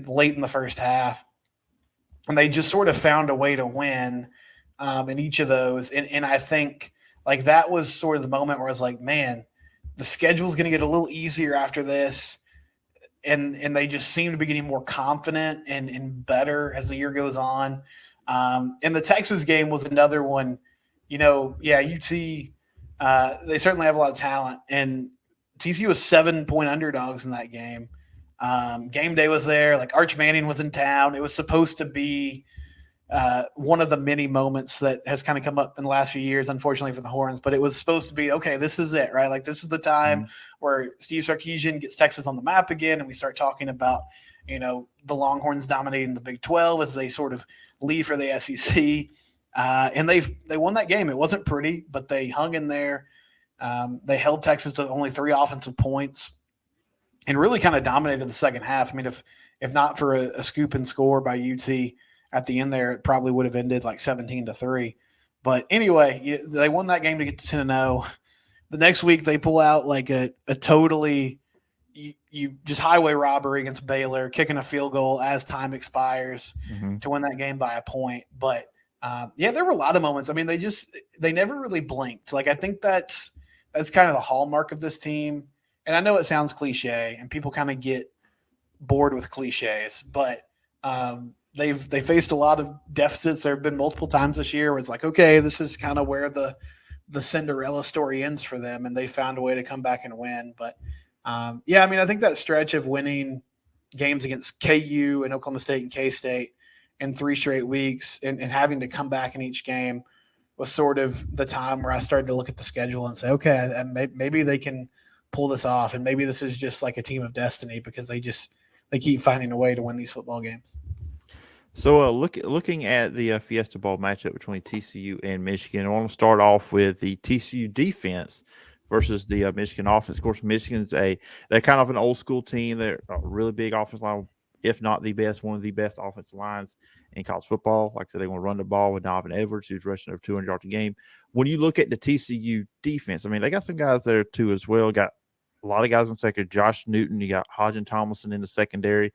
late in the first half. And they just sort of found a way to win in each of those. And I think like that was sort of the moment where I was like, man, the schedule's going to get a little easier after this. And they just seem to be getting more confident and better as the year goes on. And the Texas game was another one. UT, they certainly have a lot of talent. And TCU was 7-point underdogs in that game. Game day was there. Like Arch Manning was in town. It was supposed to be one of the many moments that has kind of come up in the last few years, unfortunately for the Horns, but it was supposed to be, okay, this is it, right? Like this is the time where Steve Sarkisian gets Texas on the map again. And we start talking about, the Longhorns dominating the Big 12 as they sort of leave for the SEC. And they won that game. It wasn't pretty, but they hung in there. They held Texas to only 3 offensive points and really kind of dominated the second half. I mean, if not for a scoop and score by UT at the end there, it probably would have ended like 17-3. But anyway, they won that game to get to 10-0. The next week they pull out like a totally you just highway robbery against Baylor, kicking a field goal as time expires to win that game by a point. But there were a lot of moments. I mean, they never really blinked. Like I think that's kind of the hallmark of this team. And I know it sounds cliche, and people kind of get bored with cliches, but they faced a lot of deficits. There have been multiple times this year where it's like, okay, this is kind of where the Cinderella story ends for them, and they found a way to come back and win. But I mean, I think that stretch of winning games against KU and Oklahoma State and K-State in 3 straight weeks and having to come back in each game was sort of the time where I started to look at the schedule and say, okay, maybe they can pull this off, and maybe this is just like a team of destiny because they keep finding a way to win these football games. So looking at the Fiesta Bowl matchup between TCU and Michigan, I want to start off with the TCU defense versus the Michigan offense. Of course, Michigan's they're kind of an old school team. They're a really big offensive line, if not the best, one of the best offensive lines in college football. Like I said, they want to run the ball with Donovan Edwards, who's rushing over 200 yards a game. When you look at the TCU defense, I mean, they got some guys there too as well. Got a lot of guys in second. Josh Newton, you got Hodgin Tomlinson in the secondary.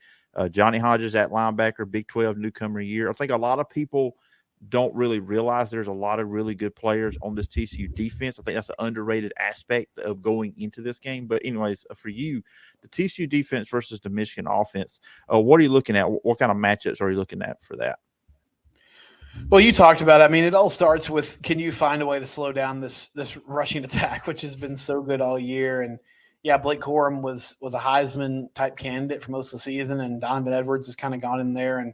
Johnny Hodges at linebacker, Big 12 newcomer year. I think a lot of people don't really realize there's a lot of really good players on this TCU defense. I think that's an underrated aspect of going into this game. But anyways, for you, the TCU defense versus the Michigan offense, what are you looking at? What kind of matchups are you looking at for that? Well, you talked about it. I mean, it all starts with, can you find a way to slow down this rushing attack, which has been so good all year? And yeah, Blake Corum was a Heisman type candidate for most of the season, and Donovan Edwards has kind of gone in there, and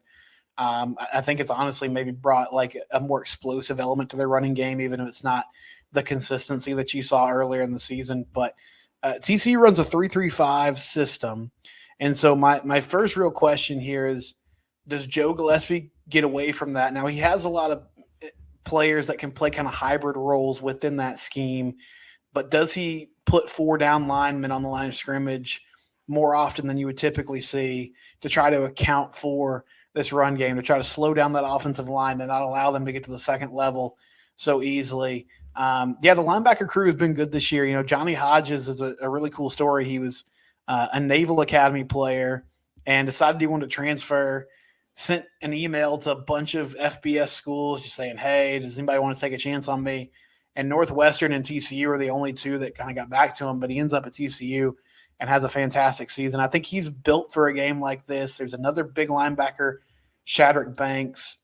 I think it's honestly maybe brought like a more explosive element to their running game, even if it's not the consistency that you saw earlier in the season. But TCU runs a 3-3-5 system, and so my first real question here is, does Joe Gillespie get away from that? Now, he has a lot of players that can play kind of hybrid roles within that scheme, but does he put 4 down linemen on the line of scrimmage more often than you would typically see to try to account for this run game, to try to slow down that offensive line and not allow them to get to the second level so easily? The linebacker crew has been good this year. You know, Johnny Hodges is a really cool story. He was a Naval Academy player and decided he wanted to transfer, sent an email to a bunch of FBS schools just saying, hey, does anybody want to take a chance on me? And Northwestern and TCU are the only two that kind of got back to him, but he ends up at TCU and has a fantastic season. I think he's built for a game like this. There's another big linebacker, Shadrack Banks,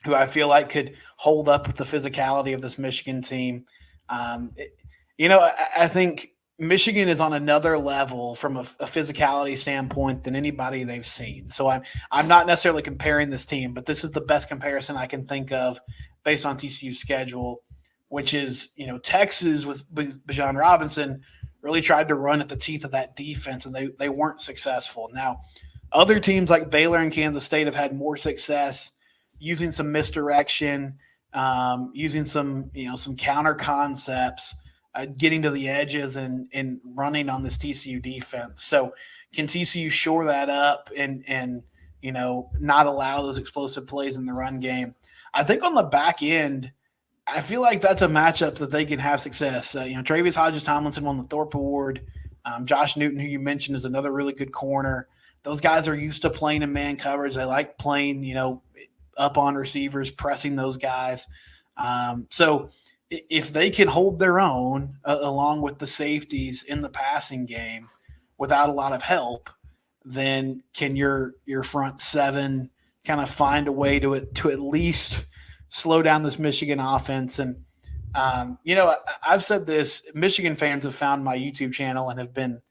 who I feel like could hold up with the physicality of this Michigan team. I think Michigan is on another level from a physicality standpoint than anybody they've seen. So I'm not necessarily comparing this team, but this is the best comparison I can think of based on TCU's schedule, which is, Texas with Bijan Robinson really tried to run at the teeth of that defense, and they weren't successful. Now, other teams like Baylor and Kansas State have had more success using some misdirection, using some counter concepts getting to the edges and running on this TCU defense. So can TCU shore that up and not allow those explosive plays in the run game? I think on the back end, I feel like that's a matchup that they can have success. Travis Hodges-Tomlinson won the Thorpe Award. Josh Newton, who you mentioned, is another really good corner. Those guys are used to playing in man coverage. They like playing, up on receivers, pressing those guys. So if they can hold their own along with the safeties in the passing game without a lot of help, then can your front seven kind of find a way to at least slow down this Michigan offense? And I've said this, Michigan fans have found my YouTube channel and have been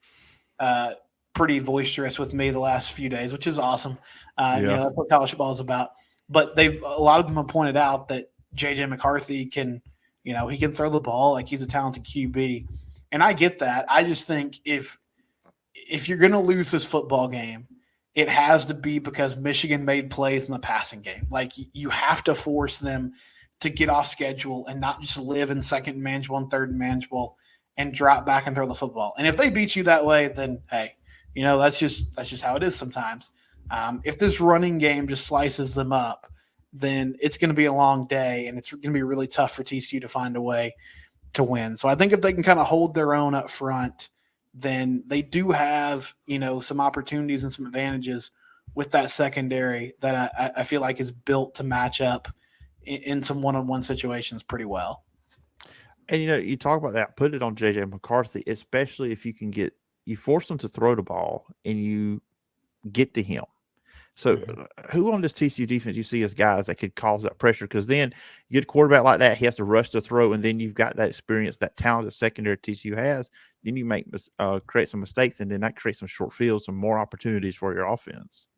pretty boisterous with me the last few days, which is awesome. That's what college football is about. But a lot of them have pointed out that JJ McCarthy can, he can throw the ball, like he's a talented QB. And I get that. I just think if you're going to lose this football game, it has to be because Michigan made plays in the passing game. Like, you have to force them to get off schedule and not just live in second and manageable and third and manageable and drop back and throw the football. And if they beat you that way, then hey, that's just how it is sometimes. If this running game just slices them up, then it's going to be a long day, and it's going to be really tough for TCU to find a way to win. So I think if they can kind of hold their own up front, then they do have, some opportunities and some advantages with that secondary that I feel like is built to match up in some one-on-one situations pretty well. And, you talk about that, put it on JJ McCarthy, especially if you force them to throw the ball and you get to him. So who on this TCU defense you see as guys that could cause that pressure? Because then you get a quarterback like that, he has to rush to throw, and then you've got that experience, that talented secondary TCU has. Then you create some mistakes, and then that creates some short fields, some more opportunities for your offense.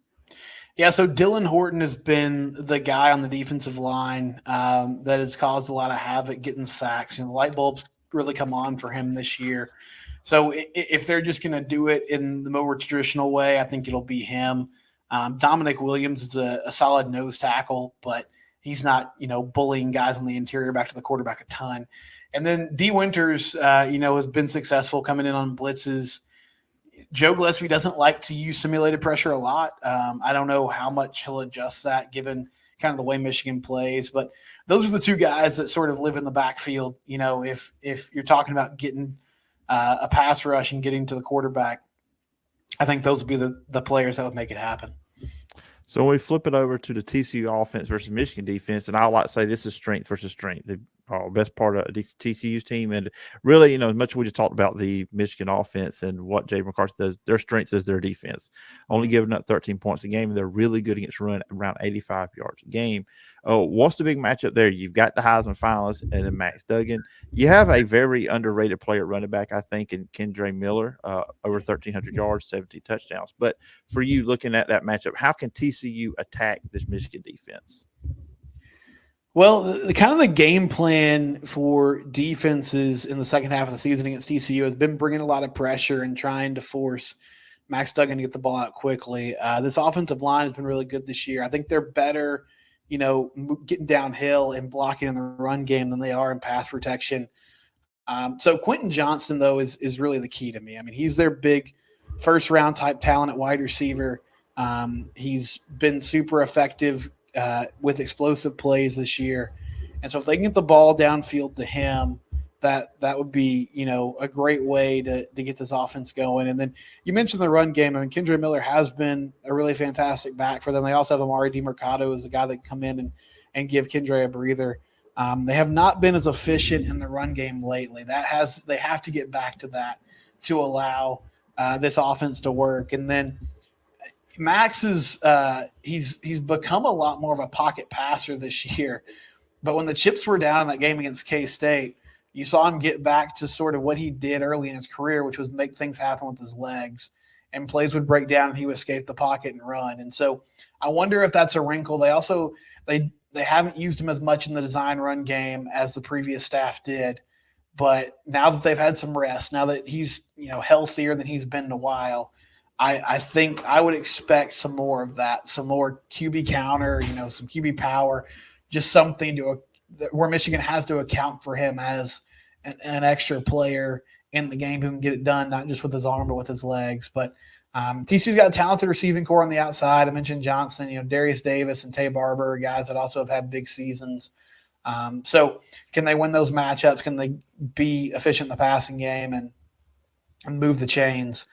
Yeah, so Dylan Horton has been the guy on the defensive line that has caused a lot of havoc, getting sacks. The light bulbs really come on for him this year. So if they're just going to do it in the more traditional way, I think it'll be him. Dominic Williams is a solid nose tackle, but he's not, bullying guys on the interior back to the quarterback a ton. And then D. Winters, has been successful coming in on blitzes. Joe Gillespie doesn't like to use simulated pressure a lot. I don't know how much he'll adjust that given kind of the way Michigan plays, but those are the two guys that sort of live in the backfield. If you're talking about getting a pass rush and getting to the quarterback, I think those would be the players that would make it happen. So when we flip it over to the TCU offense versus Michigan defense, and I like to say this is strength versus strength. The best part of TCU's team, and really, as much as we just talked about the Michigan offense and what Jay McCarthy does, their strength is their defense. Only giving up 13 points a game, and they're really good against run, around 85 yards a game. What's the big matchup there? You've got the Heisman finalist and then Max Duggan. You have a very underrated player at running back, I think, in Kendre Miller, over 1,300 yards, 70 touchdowns. But for you, looking at that matchup, how can TCU attack this Michigan defense? Well, the game plan for defenses in the second half of the season against TCU has been bringing a lot of pressure and trying to force Max Duggan to get the ball out quickly. This offensive line has been really good this year. I think they're better, getting downhill and blocking in the run game than they are in pass protection. So Quentin Johnston, though, is really the key to me. I mean, he's their big first-round type talent at wide receiver. He's been super effective with explosive plays this year. And so if they can get the ball downfield to him, that would be, a great way to get this offense going. And then you mentioned the run game. I mean, Kendre Miller has been a really fantastic back for them. They also have Amari DiMercato as the guy that can come in and give Kendre a breather. They have not been as efficient in the run game lately. They have to get back to that to allow this offense to work. And then Max is he's become a lot more of a pocket passer this year. But when the chips were down in that game against K-State, you saw him get back to sort of what he did early in his career, which was make things happen with his legs. And plays would break down and he would escape the pocket and run. And so I wonder if that's a wrinkle. They also they haven't used him as much in the design run game as the previous staff did. But now that they've had some rest, now that he's healthier than he's been in a while, I think I would expect some more of that, some more QB counter, some QB power, just something where Michigan has to account for him as an extra player in the game who can get it done, not just with his arm, but with his legs. But TCU's got a talented receiving core on the outside. I mentioned Johnson, Darius Davis and Tay Barber, guys that also have had big seasons. So can they win those matchups? Can they be efficient in the passing game and move the chains?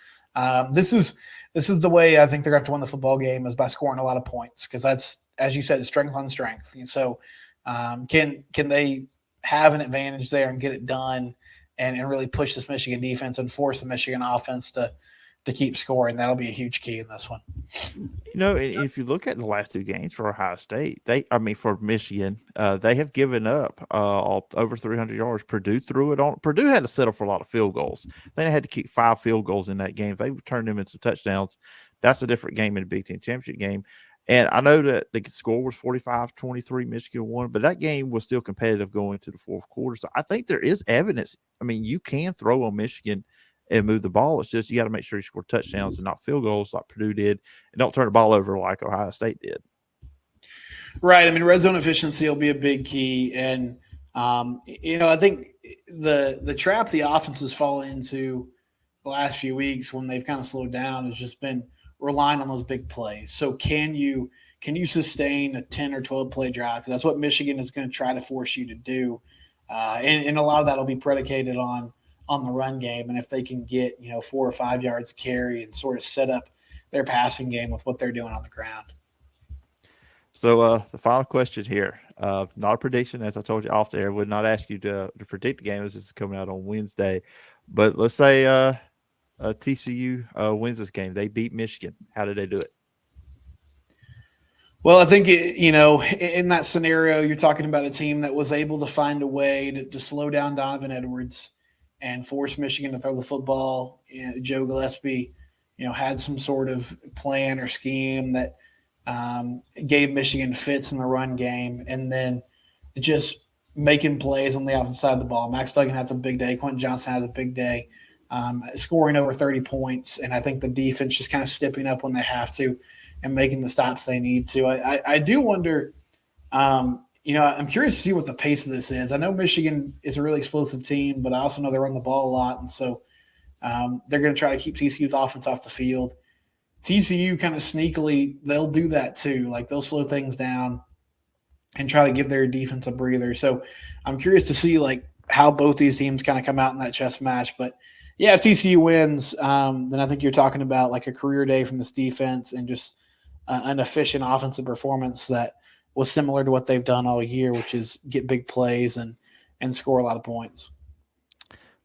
This is the way I think they're going to have to win the football game, is by scoring a lot of points, because that's, as you said, strength on strength. And so can they have an advantage there and get it done and really push this Michigan defense and force the Michigan offense to keep scoring? That'll be a huge key in this one. If you look at the last two games for Ohio State, for Michigan, they have given up over 300 yards. Purdue threw it on. Purdue had to settle for a lot of field goals. They had to kick 5 field goals in that game. They turned them into touchdowns. That's a different game in the Big Ten championship game. And I know that the score was 45-23, Michigan won, but that game was still competitive going to the fourth quarter. So I think there is evidence. I mean, you can throw on Michigan and move the ball. It's just you got to make sure you score touchdowns and not field goals like Purdue did, and don't turn the ball over like Ohio State did. Right. I mean, red zone efficiency will be a big key. And, I think the trap the offense has fallen into the last few weeks when they've kind of slowed down has just been relying on those big plays. So can you sustain a 10 or 12 play drive? Because that's what Michigan is going to try to force you to do. And a lot of that will be predicated on the run game. And if they can get, 4 or 5 yards carry and sort of set up their passing game with what they're doing on the ground. So the final question here, not a prediction, as I told you off there. I would not ask you to predict the game as it's coming out on Wednesday. But let's say TCU wins this game. They beat Michigan. How did they do it? Well, I think, in that scenario, you're talking about a team that was able to find a way to slow down Donovan Edwards and force Michigan to throw the football. Joe Gillespie, had some sort of plan or scheme that gave Michigan fits in the run game, and then just making plays on the offensive side of the ball. Max Duggan has a big day. Quentin Johnson has a big day, scoring over 30 points. And I think the defense just kind of stepping up when they have to and making the stops they need to. I do wonder, I'm curious to see what the pace of this is. I know Michigan is a really explosive team, but I also know they run the ball a lot. And so they're going to try to keep TCU's offense off the field. TCU kind of sneakily, they'll do that too. Like, they'll slow things down and try to give their defense a breather. So I'm curious to see how both these teams kind of come out in that chess match. But yeah, if TCU wins, then I think you're talking about a career day from this defense and just an efficient offensive performance that was similar to what they've done all year, which is get big plays and score a lot of points.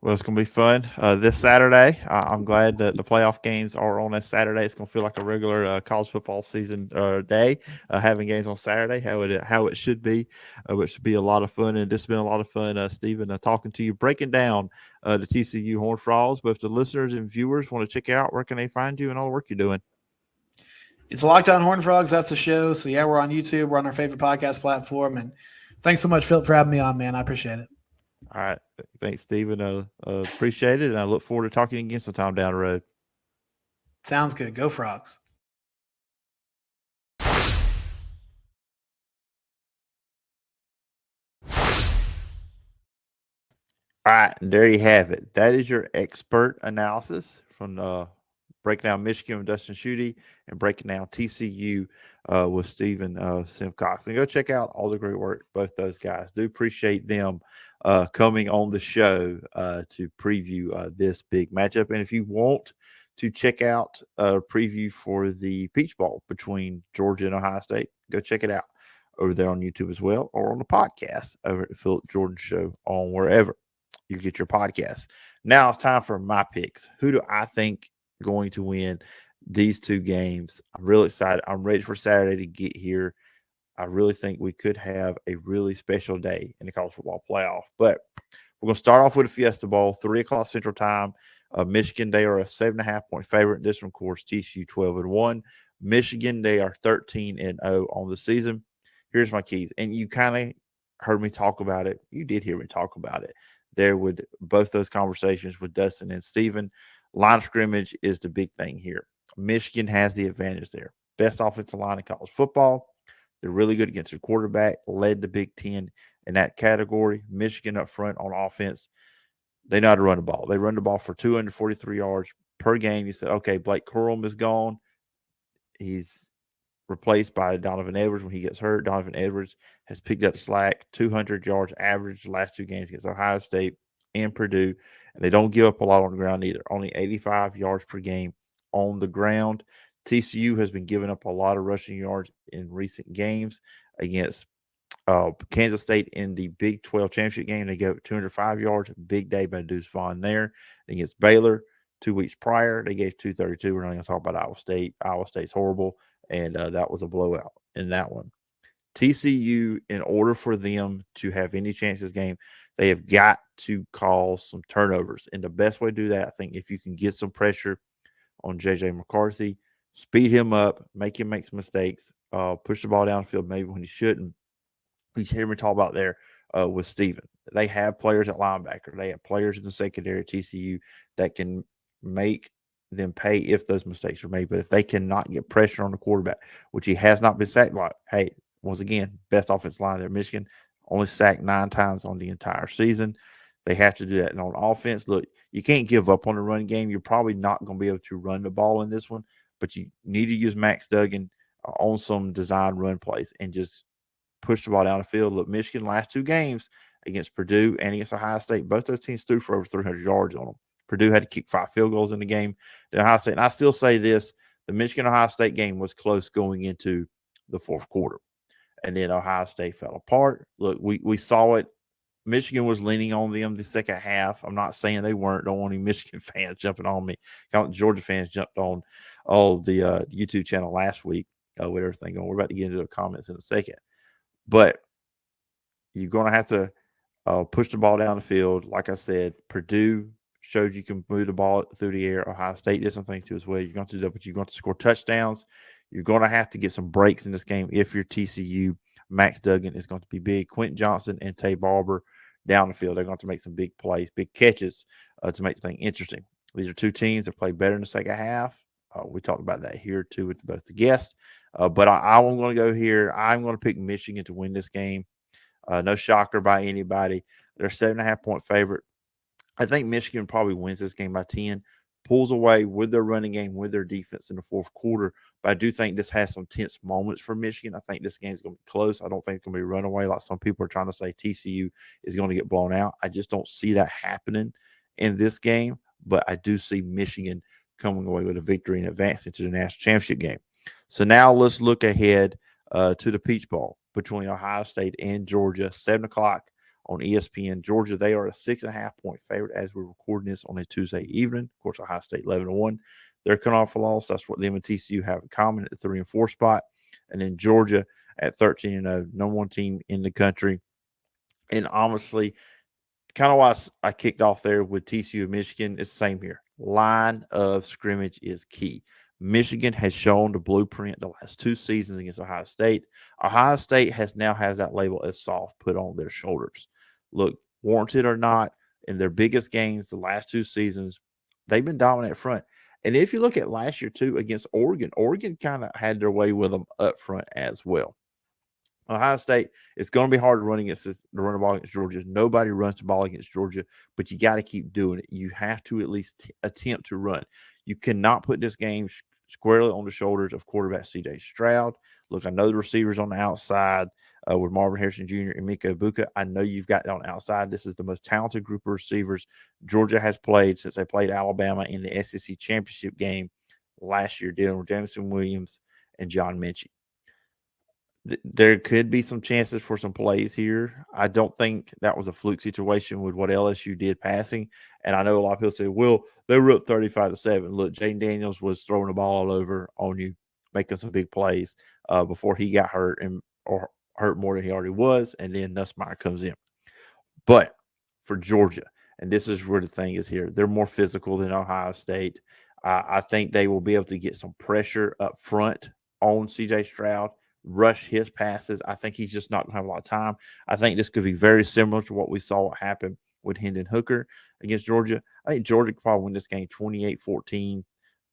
Well, it's going to be fun this Saturday. I'm glad that the playoff games are on this Saturday. It's going to feel like a regular college football season day, having games on Saturday, how it should be. It should be a lot of fun, and this has been a lot of fun, Stephen, talking to you, breaking down the TCU Horned Frogs. But if the listeners and viewers want to check out, where can they find you and all the work you're doing? It's Locked On Horned Frogs. That's the show. So, yeah, we're on YouTube. We're on our favorite podcast platform. And thanks so much, Phillip, for having me on, man. I appreciate it. All right. Thanks, Stephen. Appreciate it. And I look forward to talking again sometime down the road. Sounds good. Go Frogs. All right. And there you have it. That is your expert analysis from breaking down Michigan with Dustin Schutte and breaking down TCU with Stephen Simcox. And go check out all the great work both those guys do. Appreciate them coming on the show to preview this big matchup. And if you want to check out a preview for the Peach Bowl between Georgia and Ohio State, go check it out over there on YouTube as well, or on the podcast over at the Phillip Jordan Show on wherever you get your podcast. Now it's time for my picks. Who do I think going to win these two games? I'm really excited. I'm ready for Saturday to get here. I really think we could have a really special day in the college football playoff. But we're going to start off with the Fiesta Bowl, 3 o'clock Central Time. Michigan, they are a 7.5-point favorite. This one, of course, TCU 12-1. Michigan, they are 13-0 on the season. Here's my keys. And you kind of heard me talk about it. You did hear me talk about it there with both those conversations with Dustin and Stepen. Line of scrimmage is the big thing here. Michigan has the advantage there. Best offensive line in college football. They're really good against their quarterback, led the Big Ten in that category. Michigan up front on offense. They know how to run the ball. They run the ball for 243 yards per game. You said, okay, Blake Corum is gone. He's replaced by Donovan Edwards when he gets hurt. Donovan Edwards has picked up slack, 200 yards average the last two games against Ohio State and Purdue. And they don't give up a lot on the ground either. Only 85 yards per game on the ground. TCU has been giving up a lot of rushing yards in recent games against Kansas State in the Big 12 championship game. They gave up 205 yards. Big day by Deuce Vaughn there. Against Baylor 2 weeks prior, they gave 232. We're not going to talk about Iowa State. Iowa State's horrible, and that was a blowout in that one. TCU, in order for them to have any chance this game, they have got to cause some turnovers. And the best way to do that, I think, if you can get some pressure on J.J. McCarthy, speed him up, make him make some mistakes, push the ball downfield maybe when he shouldn't. You hear me talk about there with Stephen. They have players at linebacker. They have players in the secondary at TCU that can make them pay if those mistakes are made. But if they cannot get pressure on the quarterback, which he has not been sacked like, hey, once again, best offensive line there. Michigan only sacked 9 times on the entire season. They have to do that. And on offense, look, you can't give up on the run game. You're probably not going to be able to run the ball in this one, but you need to use Max Duggan on some design run plays and just push the ball down the field. Look, Michigan last 2 games against Purdue and against Ohio State, both those teams threw for over 300 yards on them. Purdue had to kick 5 field goals in the game. Then Ohio State, and I still say this, the Michigan-Ohio State game was close going into the fourth quarter. And then Ohio State fell apart. Look, we saw it. Michigan was leaning on them the second half. I'm not saying they weren't. Don't want any Michigan fans jumping on me. Georgia fans jumped on the YouTube channel last week with everything going. We're about to get into the comments in a second. But you're going to have to push the ball down the field. Like I said, Purdue showed you can move the ball through the air. Ohio State did something too as well. You're going to do that, but you're going to score touchdowns. You're going to have to get some breaks in this game if you're TCU. Max Duggan is going to be big. Quentin Johnson and Tay Barber down the field. They're going to make some big plays, big catches to make the thing interesting. These are two teams that play better in the second half. We talked about that here too with both the guests. But I'm going to go here. I'm going to pick Michigan to win this game. No shocker by anybody. They're 7.5-point favorite. I think Michigan probably wins this game by 10, pulls away with their running game, with their defense in the fourth quarter. But I do think this has some tense moments for Michigan. I think this game is going to be close. I don't think it's going to be a runaway like some people are trying to say TCU is going to get blown out. I just don't see that happening in this game. But I do see Michigan coming away with a victory and advancing to the national championship game. So now let's look ahead to the Peach Bowl between Ohio State and Georgia, 7 o'clock on ESPN. Georgia, they are a 6.5-point favorite as we're recording this on a Tuesday evening. Of course, Ohio State 11-1. They're coming off a loss. That's what them and TCU have in common at the 3 and 4 spot. And then Georgia at 13-0, number 1 team in the country. And honestly, kind of why I kicked off there with TCU and Michigan, it's the same here. Line of scrimmage is key. Michigan has shown the blueprint the last 2 seasons against Ohio State. Ohio State has that label as soft put on their shoulders. Look, warranted or not, in their biggest games the last 2 seasons, they've been dominant front. And if you look at last year too against Oregon kind of had their way with them up front as well. Ohio State, it's going to be hard to run the ball against Georgia. Nobody runs the ball against Georgia, but you got to keep doing it. You have to at least attempt to run. You cannot put this game squarely on the shoulders of quarterback C.J. Stroud. Look, I know the receivers on the outside with Marvin Harrison Jr. and Mika Ibuka. I know you've got it on the outside. This is the most talented group of receivers Georgia has played since they played Alabama in the SEC championship game last year, dealing with Jameson Williams and John Minchie. There could be some chances for some plays here. I don't think that was a fluke situation with what LSU did passing. And I know a lot of people say, well, they were up 35-7. Look, Jaden Daniels was throwing the ball all over on you, making some big plays before he got hurt or hurt more than he already was. And then Nussmeier comes in. But for Georgia, and this is where the thing is here, they're more physical than Ohio State. I think they will be able to get some pressure up front on C.J. Stroud, rush his passes. I think he's just not going to have a lot of time. I think this could be very similar to what we saw happen with Hendon Hooker against Georgia. I think Georgia could probably win this game 28-14,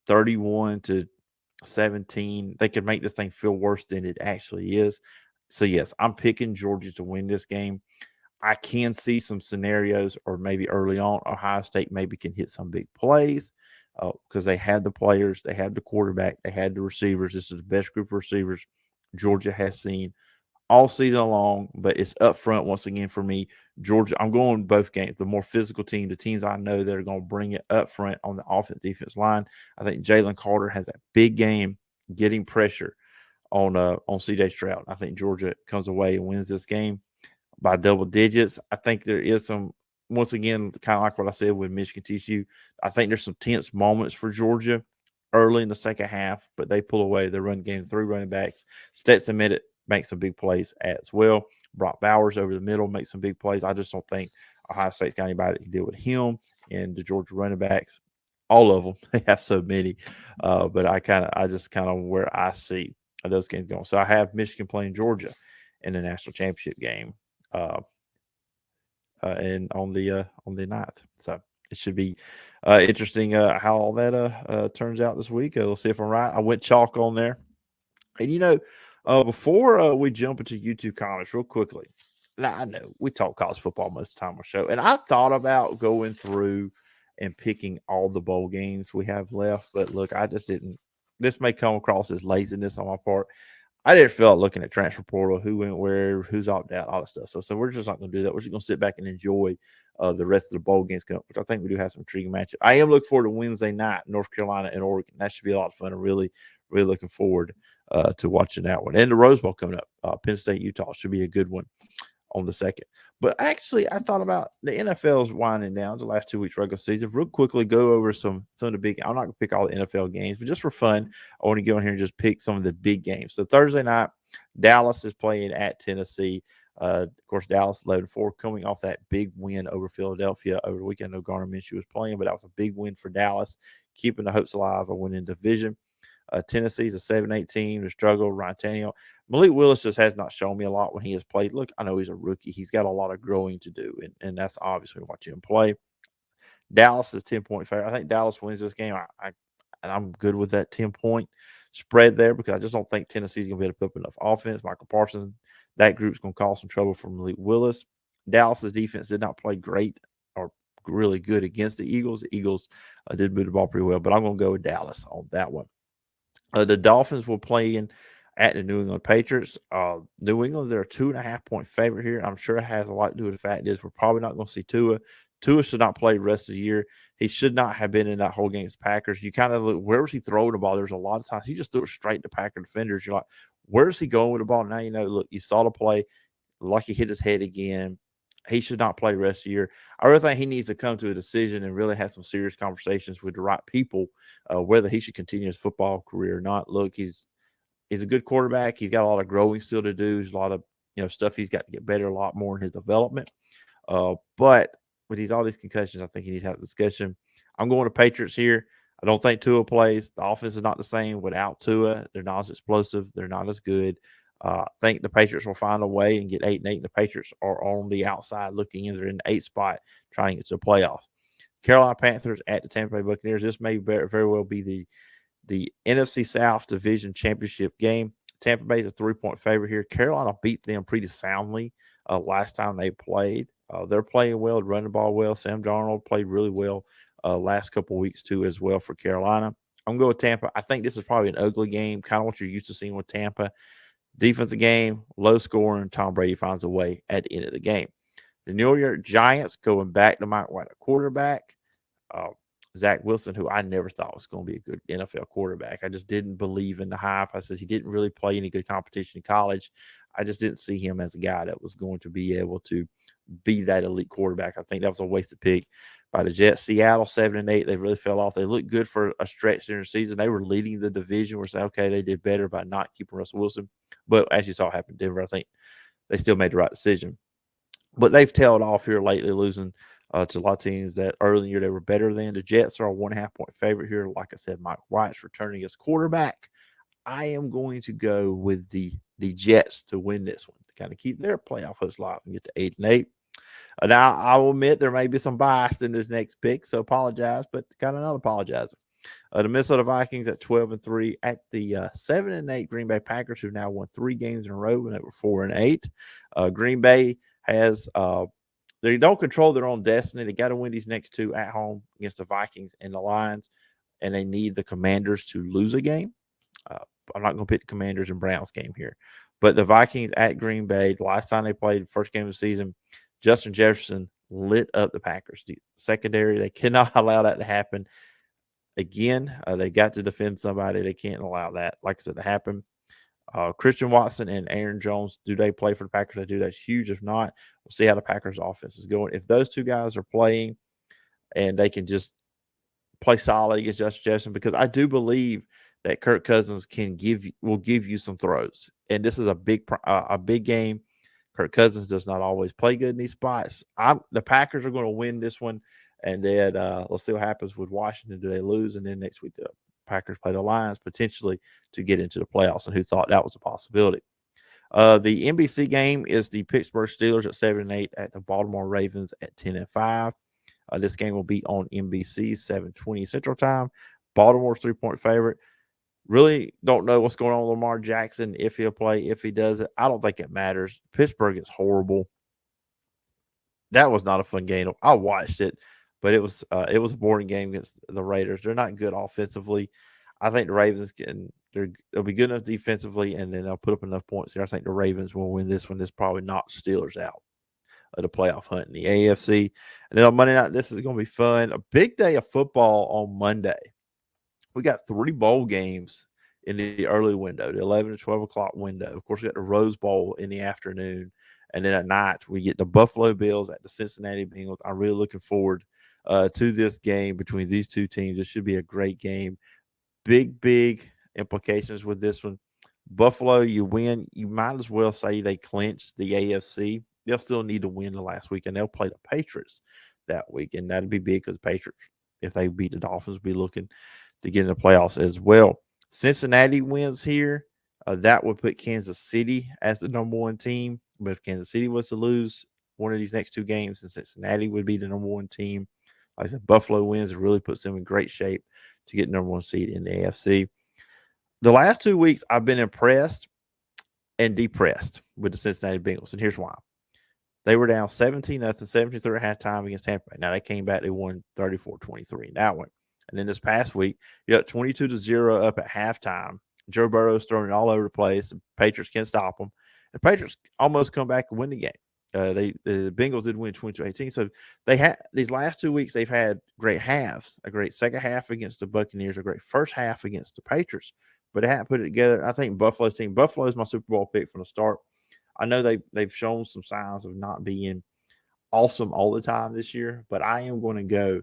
31-17. They could make this thing feel worse than it actually is. So, yes, I'm picking Georgia to win this game. I can see some scenarios, or maybe early on, Ohio State maybe can hit some big plays because they had the players, they had the quarterback, they had the receivers. This is the best group of receivers Georgia has seen all season long, but it's up front once again for me. Georgia, I'm going both games. The more physical team, the teams I know that are going to bring it up front on the offense defense line. I think Jalen Carter has that big game getting pressure on CJ Stroud. I think Georgia comes away and wins this game by double digits. I think there is some, once again, kind of like what I said with Michigan TCU, I think there's some tense moments for Georgia early in the second half, but they pull away. Their run game, 3 running backs. Stetson Bennett makes some big plays as well. Brock Bowers over the middle makes some big plays. I just don't think Ohio State's got anybody that can deal with him and the Georgia running backs. All of them, they have so many, but I just kind of where I see those games going. So I have Michigan playing Georgia in the national championship game, and on the 9th. So it should be interesting how all that turns out this week. We'll see if I'm right. I went chalk on there, and before we jump into YouTube comments real quickly. Now, I know we talk college football most of the time on our show, and I thought about going through and picking all the bowl games we have left, but look, I just didn't. This may come across as laziness on my part. I didn't feel like looking at transfer portal, who went where, who's opted out, all that stuff. So we're just not going to do that. We're just going to sit back and enjoy the rest of the bowl games coming up, which I think we do have some intriguing matchups. I am looking forward to Wednesday night, North Carolina and Oregon. That should be a lot of fun. I'm really, really looking forward to watching that one. And the Rose Bowl coming up, Penn State, Utah should be a good one on the 2nd. But actually, I thought about the NFL's winding down the last 2 weeks regular season. Real quickly, go over some of the big. I'm not going to pick all the NFL games, but just for fun, I want to go in here and just pick some of the big games. So Thursday night, Dallas is playing at Tennessee. Of course, Dallas 11-4, coming off that big win over Philadelphia over the weekend. No Garner Minshew was playing, but that was a big win for Dallas, keeping the hopes alive of winning division. Tennessee's a 7-8 team. They struggle. Ryan Tannehill. Malik Willis just has not shown me a lot when he has played. Look, I know he's a rookie. He's got a lot of growing to do, and that's obviously watching him play. Dallas is 10-point favorite. I think Dallas wins this game. I'm good with that 10-point spread there because I just don't think Tennessee's going to be able to put up enough offense. Michael Parsons, that group's going to cause some trouble for Malik Willis. Dallas's defense did not play great or really good against the Eagles. The Eagles did move the ball pretty well, but I'm going to go with Dallas on that one. The Dolphins will play in at the New England Patriots. New England, they're a 2.5-point favorite here. I'm sure it has a lot to do with the fact is we're probably not going to see Tua. Tua should not play the rest of the year. He should not have been in that whole game against Packers. You kind of look, where was he throwing the ball? There's a lot of times he just threw it straight to Packer defenders. You're like, where's he going with the ball? Now look, you saw the play, like he hit his head again. He should not play the rest of the year. I really think he needs to come to a decision and really have some serious conversations with the right people, whether he should continue his football career or not. Look, he's a good quarterback. He's got a lot of growing still to do. There's a lot of stuff he's got to get better, a lot more in his development. But with all these concussions, I think he needs to have a discussion. I'm going to Patriots here. I don't think Tua plays. The offense is not the same without Tua. They're not as explosive. They're not as good. I think the Patriots will find a way and get 8-8. The Patriots are on the outside looking in. They're in the 8th spot trying to get to the playoffs. Carolina Panthers at the Tampa Bay Buccaneers. This may very well be the NFC South Division Championship game. Tampa Bay is a 3-point favorite here. Carolina beat them pretty soundly last time they played. They're playing well, running the ball well. Sam Darnold played really well last couple of weeks too as well for Carolina. I'm going to go with Tampa. I think this is probably an ugly game, kind of what you're used to seeing with Tampa. Defensive game, low scoring. Tom Brady finds a way at the end of the game. The New York Giants going back to Mike White at quarterback. Zach Wilson, who I never thought was going to be a good NFL quarterback. I just didn't believe in the hype. I said he didn't really play any good competition in college. I just didn't see him as a guy that was going to be able to be that elite quarterback. I think that was a wasted pick by the Jets. Seattle 7-8. They really fell off. They looked good for a stretch during the season. They were leading the division. We're saying, okay, they did better by not keeping Russell Wilson. But as you saw happen in Denver, I think they still made the right decision. But they've tailed off here lately, losing to a lot of teams that early in the year they were better than. The Jets are a 1.5-point favorite here. Like I said, Mike White's returning as quarterback. I am going to go with the Jets to win this one, to kind of keep their playoff hopes alive and get to 8-8. Now, I will admit there may be some bias in this next pick, so apologize, but kind of not apologizing. The Minnesota Vikings at 12-3 at the 7-8 Green Bay Packers, who now won 3 games in a row when they were 4-8. Green Bay has they don't control their own destiny. They got to win these next two at home against the Vikings and the Lions, and they need the Commanders to lose a game. I'm not going to pick the Commanders and Browns game here, but the Vikings at Green Bay, the last time they played, first game of the season, Justin Jefferson lit up the Packers. The secondary, they cannot allow that to happen again. They got to defend somebody. They can't allow that, like I said, to happen. Christian Watson and Aaron Jones, do they play for the Packers? They do. That's huge. If not, we'll see how the Packers offense is going. If those two guys are playing and they can just play solid against Justin Jefferson, because I do believe that Kirk Cousins will give you some throws, and this is a big game. Kirk Cousins does not always play good in these spots. The Packers are going to win this one, and then let's see what happens with Washington. Do they lose? And then next week the Packers play the Lions potentially to get into the playoffs, and who thought that was a possibility? The NBC game is the Pittsburgh Steelers at 7-8 at the Baltimore Ravens at 10-5. This game will be on NBC, 7:20 Central Time. Baltimore's 3-point favorite. Really don't know what's going on with Lamar Jackson, if he'll play, if he does it. I don't think it matters. Pittsburgh is horrible. That was not a fun game. I watched it, but it was a boring game against the Raiders. They're not good offensively. I think the Ravens they'll be good enough defensively, and then they'll put up enough points here. I think the Ravens will win this one. This probably knocks Steelers out of the playoff hunt in the AFC. And then on Monday night, this is going to be fun. A big day of football on Monday. We got 3 bowl games in the early window, the 11 to 12 o'clock window. Of course, we got the Rose Bowl in the afternoon. And then at night, we get the Buffalo Bills at the Cincinnati Bengals. I'm really looking forward to this game between these two teams. It should be a great game. Big implications with this one. Buffalo, you win. You might as well say they clinched the AFC. They'll still need to win the last week, and they'll play the Patriots that week. And that'd be big because the Patriots, if they beat the Dolphins, will be looking to get in the playoffs as well. Cincinnati wins here. That would put Kansas City as the number 1 team. But if Kansas City was to lose one of these next 2 games, then Cincinnati would be the number 1 team. Like I said, Buffalo wins. It really puts them in great shape to get number 1 seed in the AFC. The last 2 weeks, I've been impressed and depressed with the Cincinnati Bengals. And here's why. They were down 17-0, 73 at halftime against Tampa Bay. Now they came back, they won 34-23 in that one. And then this past week, you got 22-0 up at halftime. Joe Burrow's throwing it all over the place. The Patriots can't stop them. The Patriots almost come back and win the game. The Bengals did win 22-18. So they had these last 2 weeks, they've had great halves, a great second half against the Buccaneers, a great first half against the Patriots. But they haven't put it together. I think Buffalo's team. Buffalo is my Super Bowl pick from the start. I know they've shown some signs of not being awesome all the time this year, but I am going to go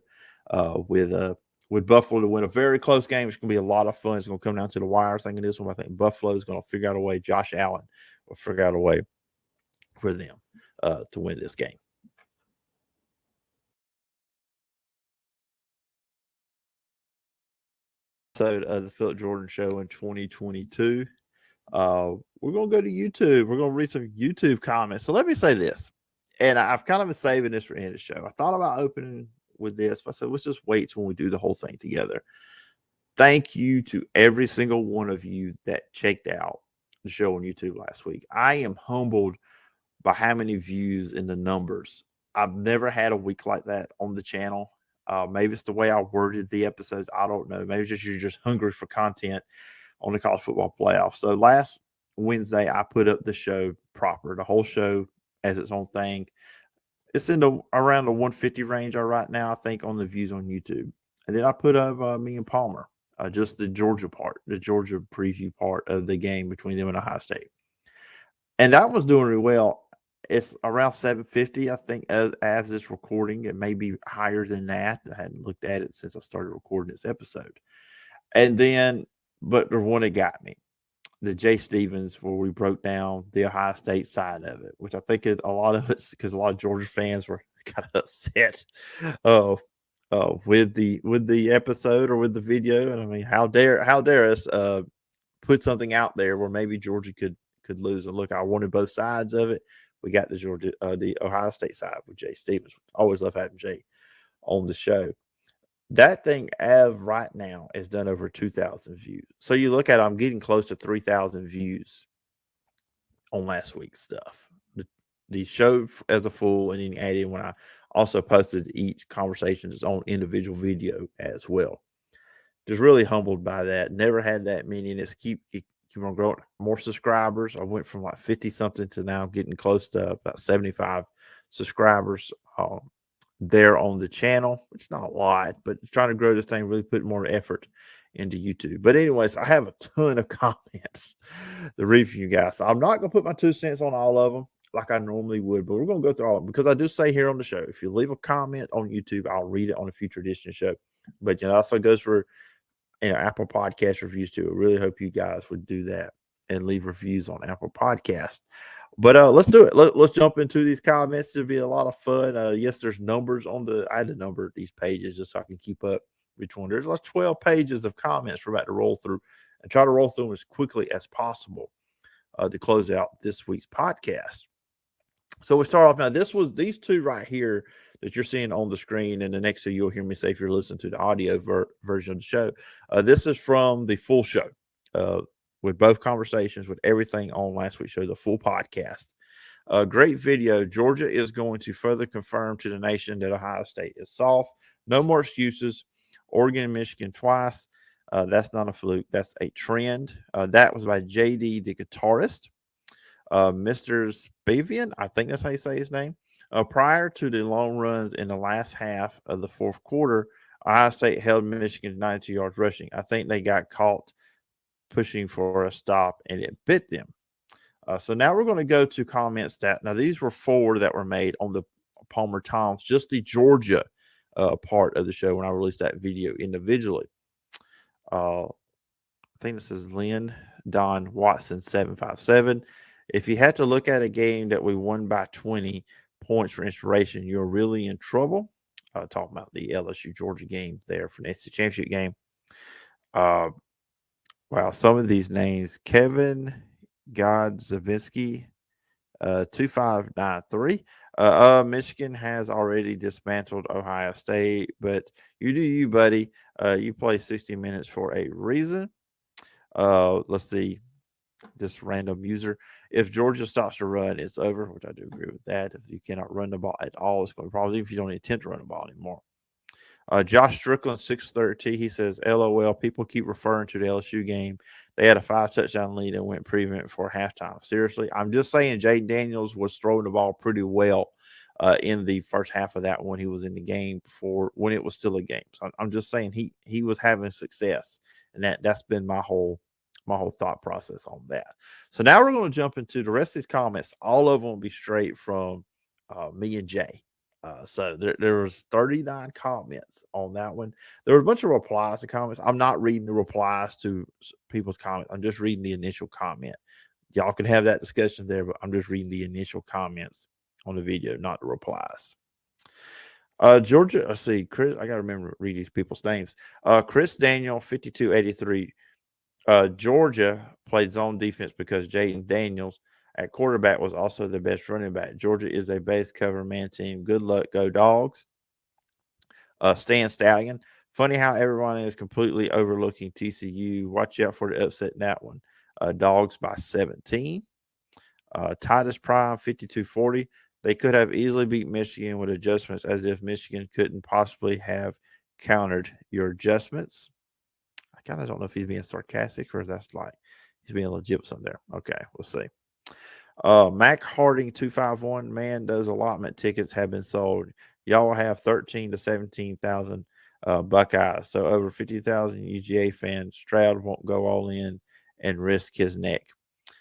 with Buffalo to win a very close game. It's going to be a lot of fun. It's going to come down to the wire. Thinking this one, I think Buffalo is going to figure out a way. Josh Allen will figure out a way for them to win this game. So the Phillip Jordan Show in 2022. We're going to go to YouTube. We're going to read some YouTube comments. So let me say this, and I've kind of been saving this for the end of the show. I thought about opening with this, but I said, let's just wait till we do the whole thing together. Thank you to every single one of you that checked out the show on YouTube last week. I am humbled by how many views and the numbers. I've never had a week like that on the channel. Maybe it's the way I worded the episodes. I don't know. Maybe you're just hungry for content on the college football playoffs. So last Wednesday, I put up the show proper, the whole show as its own thing. It's in around the 150 range right now, I think, on the views on YouTube. And then I put up me and Palmer, just the Georgia preview part of the game between them and Ohio State. And that was doing really well. It's around 750, I think, as this recording. It may be higher than that. I hadn't looked at it since I started recording this episode. And then, but the one that got me, the Jay Stevens, where we broke down the Ohio State side of it, which I think is a lot of it's because a lot of Georgia fans were kind of upset with the episode or with the video. And I mean, how dare us put something out there where maybe Georgia could lose. And look, I wanted both sides of it. We got the Ohio State side with Jay Stevens. Always love having Jay on the show. That thing, as right now, is done over 2,000 views. So you look at it, I'm getting close to 3,000 views on last week's stuff. the show as a full, and then add in when I also posted each conversation its own individual video as well. Just really humbled by that. Never had that many, and it's keep on growing. More subscribers. I went from like 50 something to now getting close to about 75 subscribers there on the channel. It's not a lot, but trying to grow this thing, really put more effort into YouTube. But anyways, I have a ton of comments to read for you guys. So I'm not going to put my 2 cents on all of them like I normally would, but we're going to go through all of them because I do say here on the show, if you leave a comment on YouTube, I'll read it on a future edition show. But it also goes for Apple Podcast reviews too. I really hope you guys would do that and leave reviews on Apple Podcast. But let's do it. Let's jump into these comments. It'll be a lot of fun. Yes, there's numbers I had to number these pages just so I can keep up which one. There's like 12 pages of comments we're about to roll through and try to roll through them as quickly as possible to close out this week's podcast. So we start off now. These two right here that you're seeing on the screen, and the next two you'll hear me say if you're listening to the audio version of the show. This is from the full show with both conversations with everything on last week's show, the full podcast. Great video. Georgia is going to further confirm to the nation that Ohio State is soft. No more excuses. Oregon and Michigan twice. That's not a fluke. That's a trend. That was by JD, the guitarist. Mr. Spavian, I think that's how you say his name. Prior to the long runs in the last half of the fourth quarter, Ohio State held Michigan to 92 yards rushing. I think they got caught pushing for a stop, and it bit them. So now we're going to go to comments that – now these were 4 that were made on the Palmer Times, just the Georgia part of the show when I released that video individually. I think this is Lynn Don Watson 757. If you had to look at a game that we won by 20 points for inspiration, you're really in trouble. Talking about the LSU Georgia game there for the SEC championship game. Wow, some of these names: Kevin Godzavinsky, 2593. Michigan has already dismantled Ohio State, but you do you, buddy. You play 60 minutes for a reason. Let's see. Just random user. If Georgia stops to run, it's over, which I do agree with that. If you cannot run the ball at all, it's going to be probably if you don't attempt to run the ball anymore. Josh Strickland 630. He says, "LOL. People keep referring to the LSU game. They had a 5-touchdown lead and went prevent for halftime. Seriously, I'm just saying. Jaden Daniels was throwing the ball pretty well in the first half of that when he was in the game before when it was still a game. So I'm just saying he was having success, and that's been my whole thought process on that. So now we're going to jump into the rest of these comments. All of them will be straight from me and Jay. So there was 39 comments on that one. There were a bunch of replies to comments. I'm not reading the replies to people's comments. I'm just reading the initial comment. Y'all can have that discussion there, but I'm just reading the initial comments on the video, not the replies. Georgia, let's see, Chris, I got to remember to read these people's names. Chris Daniel, 5283. Georgia played zone defense because Jaden Daniels at quarterback was also the best running back. Georgia is a base cover man team. Good luck, go Dogs. Stan Stallion. Funny how everyone is completely overlooking TCU. Watch out for the upset in that one. Dogs by 17. Titus Prime, 5240. They could have easily beat Michigan with adjustments as if Michigan couldn't possibly have countered your adjustments. I kind of don't know if he's being sarcastic or if that's like he's being legit with something there. Okay, we'll see. Mac Harding 251. Man, those allotment tickets have been sold. Y'all have 13 to 17,000 Buckeyes. So over 50,000 UGA fans. Stroud won't go all in and risk his neck.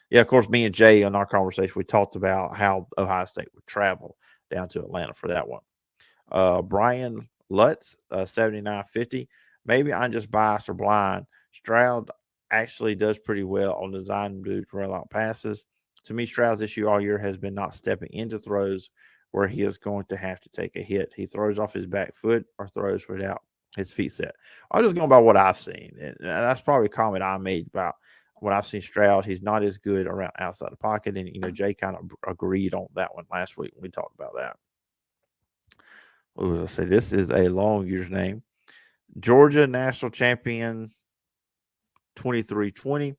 Yeah, of course, me and Jay on our conversation, we talked about how Ohio State would travel down to Atlanta for that one. Brian Lutz, 7950. Maybe I'm just biased or blind. Stroud actually does pretty well on design to rail out passes. To me, Stroud's issue all year has been not stepping into throws where he is going to have to take a hit. He throws off his back foot or throws without his feet set. I'm just going by what I've seen. And that's probably a comment I made about when I've seen Stroud. He's not as good around outside the pocket. And, Jay kind of agreed on that one last week when we talked about that. What was I say? This is a long username. Georgia national champion 2320.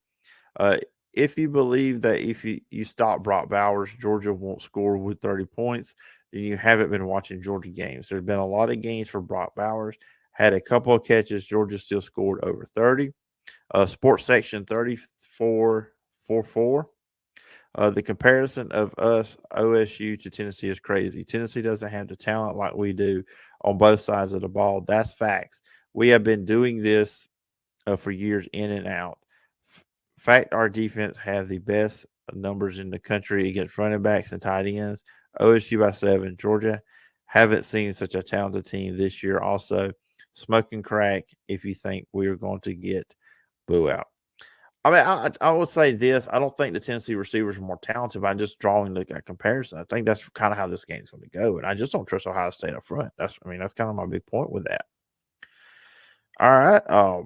if you believe that if you stop Brock Bowers, Georgia won't score with 30 points, then you haven't been watching Georgia games. There's been a lot of games for Brock Bowers. Had a couple of catches. Georgia still scored over 30. Sports section 34-4-4. The comparison of us, OSU, to Tennessee is crazy. Tennessee doesn't have the talent like we do on both sides of the ball. That's facts. We have been doing this for years in and out. Fact, our defense have the best numbers in the country against running backs and tight ends. OSU by 7. Georgia haven't seen such a talented team this year. Also, smoking crack if you think we are going to get boo out. I mean, I will say this. I don't think the Tennessee receivers are more talented by just drawing a comparison. I think that's kind of how this game's going to go. And I just don't trust Ohio State up front. That's kind of my big point with that. All right.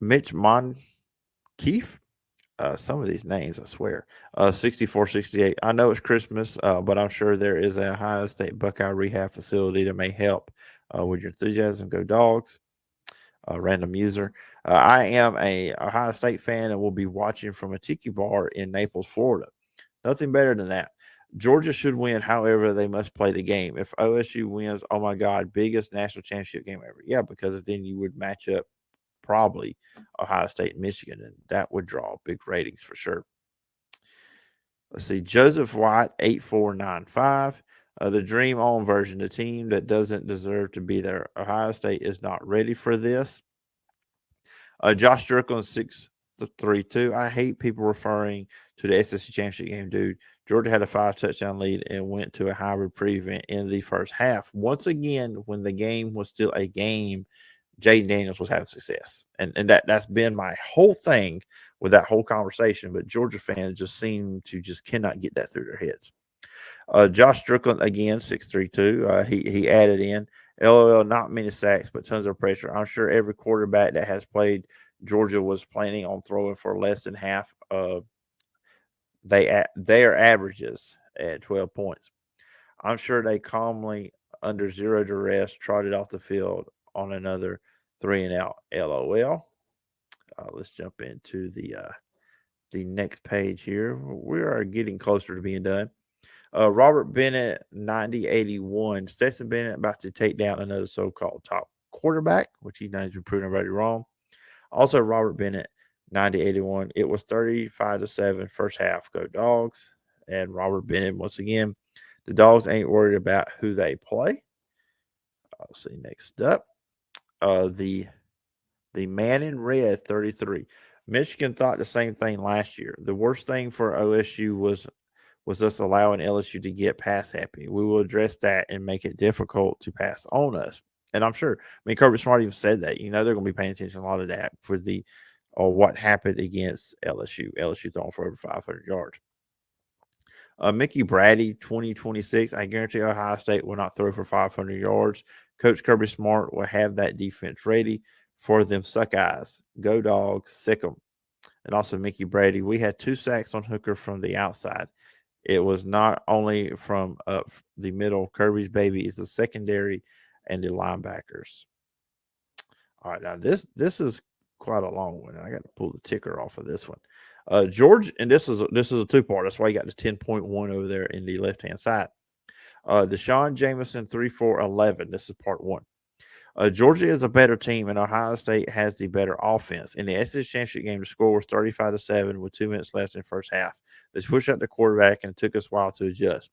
Mitch Monkeef. Some of these names, I swear. 64-68. I know it's Christmas, but I'm sure there is a Ohio State Buckeye rehab facility that may help with your enthusiasm. Go Dogs. Random user. I am a Ohio State fan and will be watching from a tiki bar in Naples, Florida. Nothing better than that. Georgia should win, however, they must play the game. If OSU wins, oh my God, biggest national championship game ever. Yeah, because then you would match up probably Ohio State and Michigan, and that would draw big ratings for sure. Let's see. Joseph White, 8495. The Dream On version, the team that doesn't deserve to be there. Ohio State is not ready for this. Josh Strickland, 632. I hate people referring to the SEC championship game, dude. Georgia had a 5-touchdown lead and went to a hybrid prevent in the first half. Once again, when the game was still a game, Jaden Daniels was having success. And that's been my whole thing with that whole conversation. But Georgia fans just seem to just cannot get that through their heads. Josh Strickland, again, 632. He added in, LOL, not many sacks, but tons of pressure. I'm sure every quarterback that has played Georgia was planning on throwing for less than half of their averages at 12 points. I'm sure they calmly, under zero duress, trotted off the field on another 3-and-out. LOL. Let's jump into the next page here. We are getting closer to being done. Robert Bennett, 90-81. Stetson Bennett about to take down another so-called top quarterback, which he knows has been proving everybody wrong. Also, Robert Bennett, 90-81. It was 35-7 first half. Go Dogs. And Robert Bennett, once again, the Dogs ain't worried about who they play. I'll see next up. The man in red, 33. Michigan thought the same thing last year. The worst thing for OSU was us allowing LSU to get pass happy. We will address that and make it difficult to pass on us. And I'm sure, Kirby Smart even said that. They're going to be paying attention to a lot of that for what happened against LSU. LSU throwing for over 500 yards. Mickey Brady, 2026. I guarantee Ohio State will not throw for 500 yards. Coach Kirby Smart will have that defense ready for them suck eyes. Go Dogs, sick 'em. And also Mickey Brady. We had 2 sacks on Hooker from the outside. It was not only from up the middle. Kirby's baby is the secondary and the linebackers. All right, now this is quite a long one. I got to pull the ticker off of this one. George, and this is a 2-part. That's why you got the 10.1 over there in the left-hand side. Deshaun Jameson, 3-4-11. This is part 1. Georgia is a better team, and Ohio State has the better offense. In the SEC championship game, the score was 35-7 with 2 minutes left in the first half. They pushed out the quarterback, and it took us a while to adjust.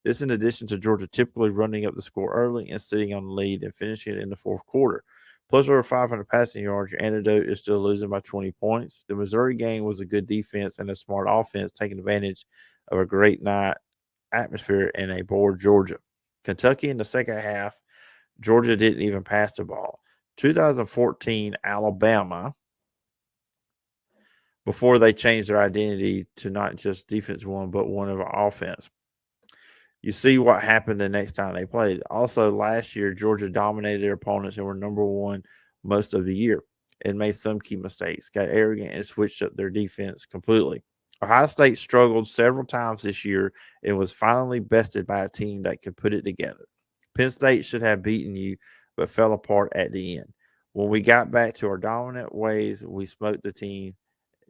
This in addition to Georgia typically running up the score early and sitting on the lead and finishing it in the fourth quarter. Plus over 500 passing yards, your antidote is still losing by 20 points. The Missouri game was a good defense and a smart offense taking advantage of a great night atmosphere and a bored Georgia. Kentucky in the second half, Georgia didn't even pass the ball. 2014 Alabama, before they changed their identity to not just defense one, but one of our offense. You see what happened the next time they played. Also, last year, Georgia dominated their opponents and were number 1 most of the year and made some key mistakes, got arrogant, and switched up their defense completely. Ohio State struggled several times this year and was finally bested by a team that could put it together. Penn State should have beaten you, but fell apart at the end. When we got back to our dominant ways, we smoked the team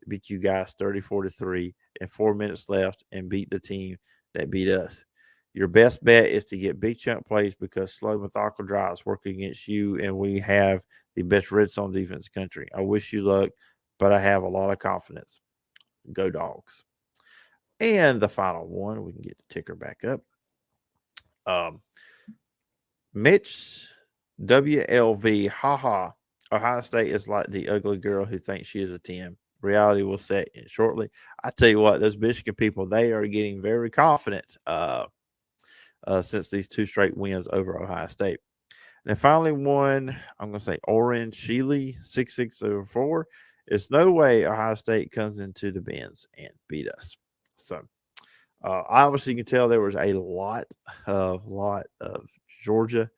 beat you guys 34-3 and 4 minutes left and beat the team that beat us. Your best bet is to get big chunk plays because slow, methodical drives work against you, and we have the best red zone defense in the country. I wish you luck, but I have a lot of confidence. Go Dogs. And the final one, we can get the ticker back up. Mitch WLV, haha. Ohio State is like the ugly girl who thinks she is a 10. Reality will set in shortly. I tell you what, those Michigan people, they are getting very confident since these 2 straight wins over Ohio State. And then finally one, I'm going to say Orange Sheely 6604. It's no way Ohio State comes into the Benz and beat us. So obviously you can tell there was a lot of Georgia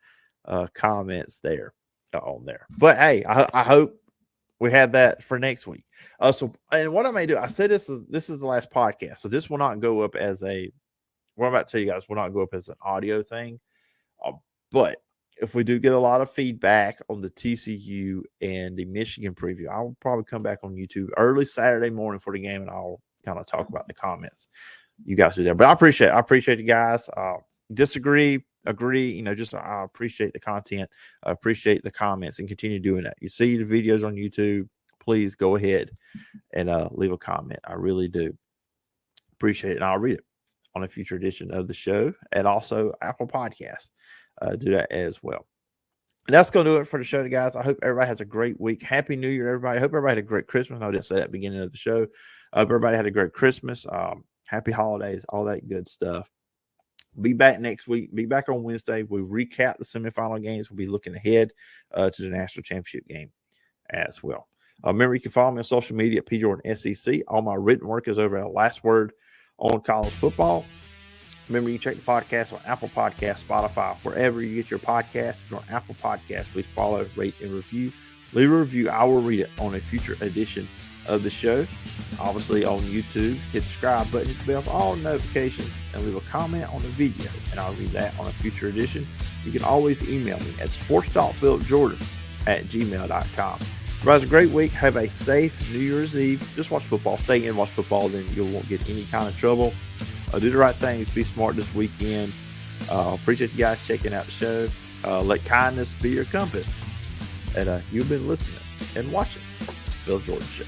comments there on there. But hey, I hope we have that for next week. And what I may do, I said this is the last podcast, so this will not go up as what I'm about to tell you guys will not go up as an audio thing. But if we do get a lot of feedback on the TCU and the Michigan preview, I'll probably come back on YouTube early Saturday morning for the game, and I'll kind of talk about the comments you guys do there. But I appreciate you guys. Disagree, agree, I appreciate the content. I appreciate the comments, and continue doing that. You see the videos on YouTube, please go ahead and leave a comment. I really do appreciate it, and I'll read it on a future edition of the show, and also Apple Podcasts. Do that as well. And that's going to do it for the show, guys. I hope everybody has a great week. Happy New Year, everybody. I hope everybody had a great Christmas. I didn't say that at the beginning of the show. I hope everybody had a great Christmas. Happy holidays, all that good stuff. Be back next week. Be back on Wednesday. We'll recap the semifinal games. We'll be looking ahead to the national championship game as well. Remember, you can follow me on social media at PJordanSEC. All my written work is over at Last Word on College Football. Remember, you can check the podcast on Apple Podcasts, Spotify, wherever you get your podcasts. If you're on Apple Podcasts, please follow, rate, and review. Leave a review. I will read it on a future edition of the show. Obviously, on YouTube, hit the subscribe button, hit the bell for all notifications, and leave a comment on the video, and I'll read that on a future edition. You can always email me at sports.philipjordan@gmail.com. Everybody, have a great week. Have a safe New Year's Eve. Just watch football. Stay in, watch football, then you won't get any kind of trouble. Do the right things. Be smart this weekend. Appreciate you guys checking out the show. Let kindness be your compass. And you've been listening and watching Phil Jordan Show.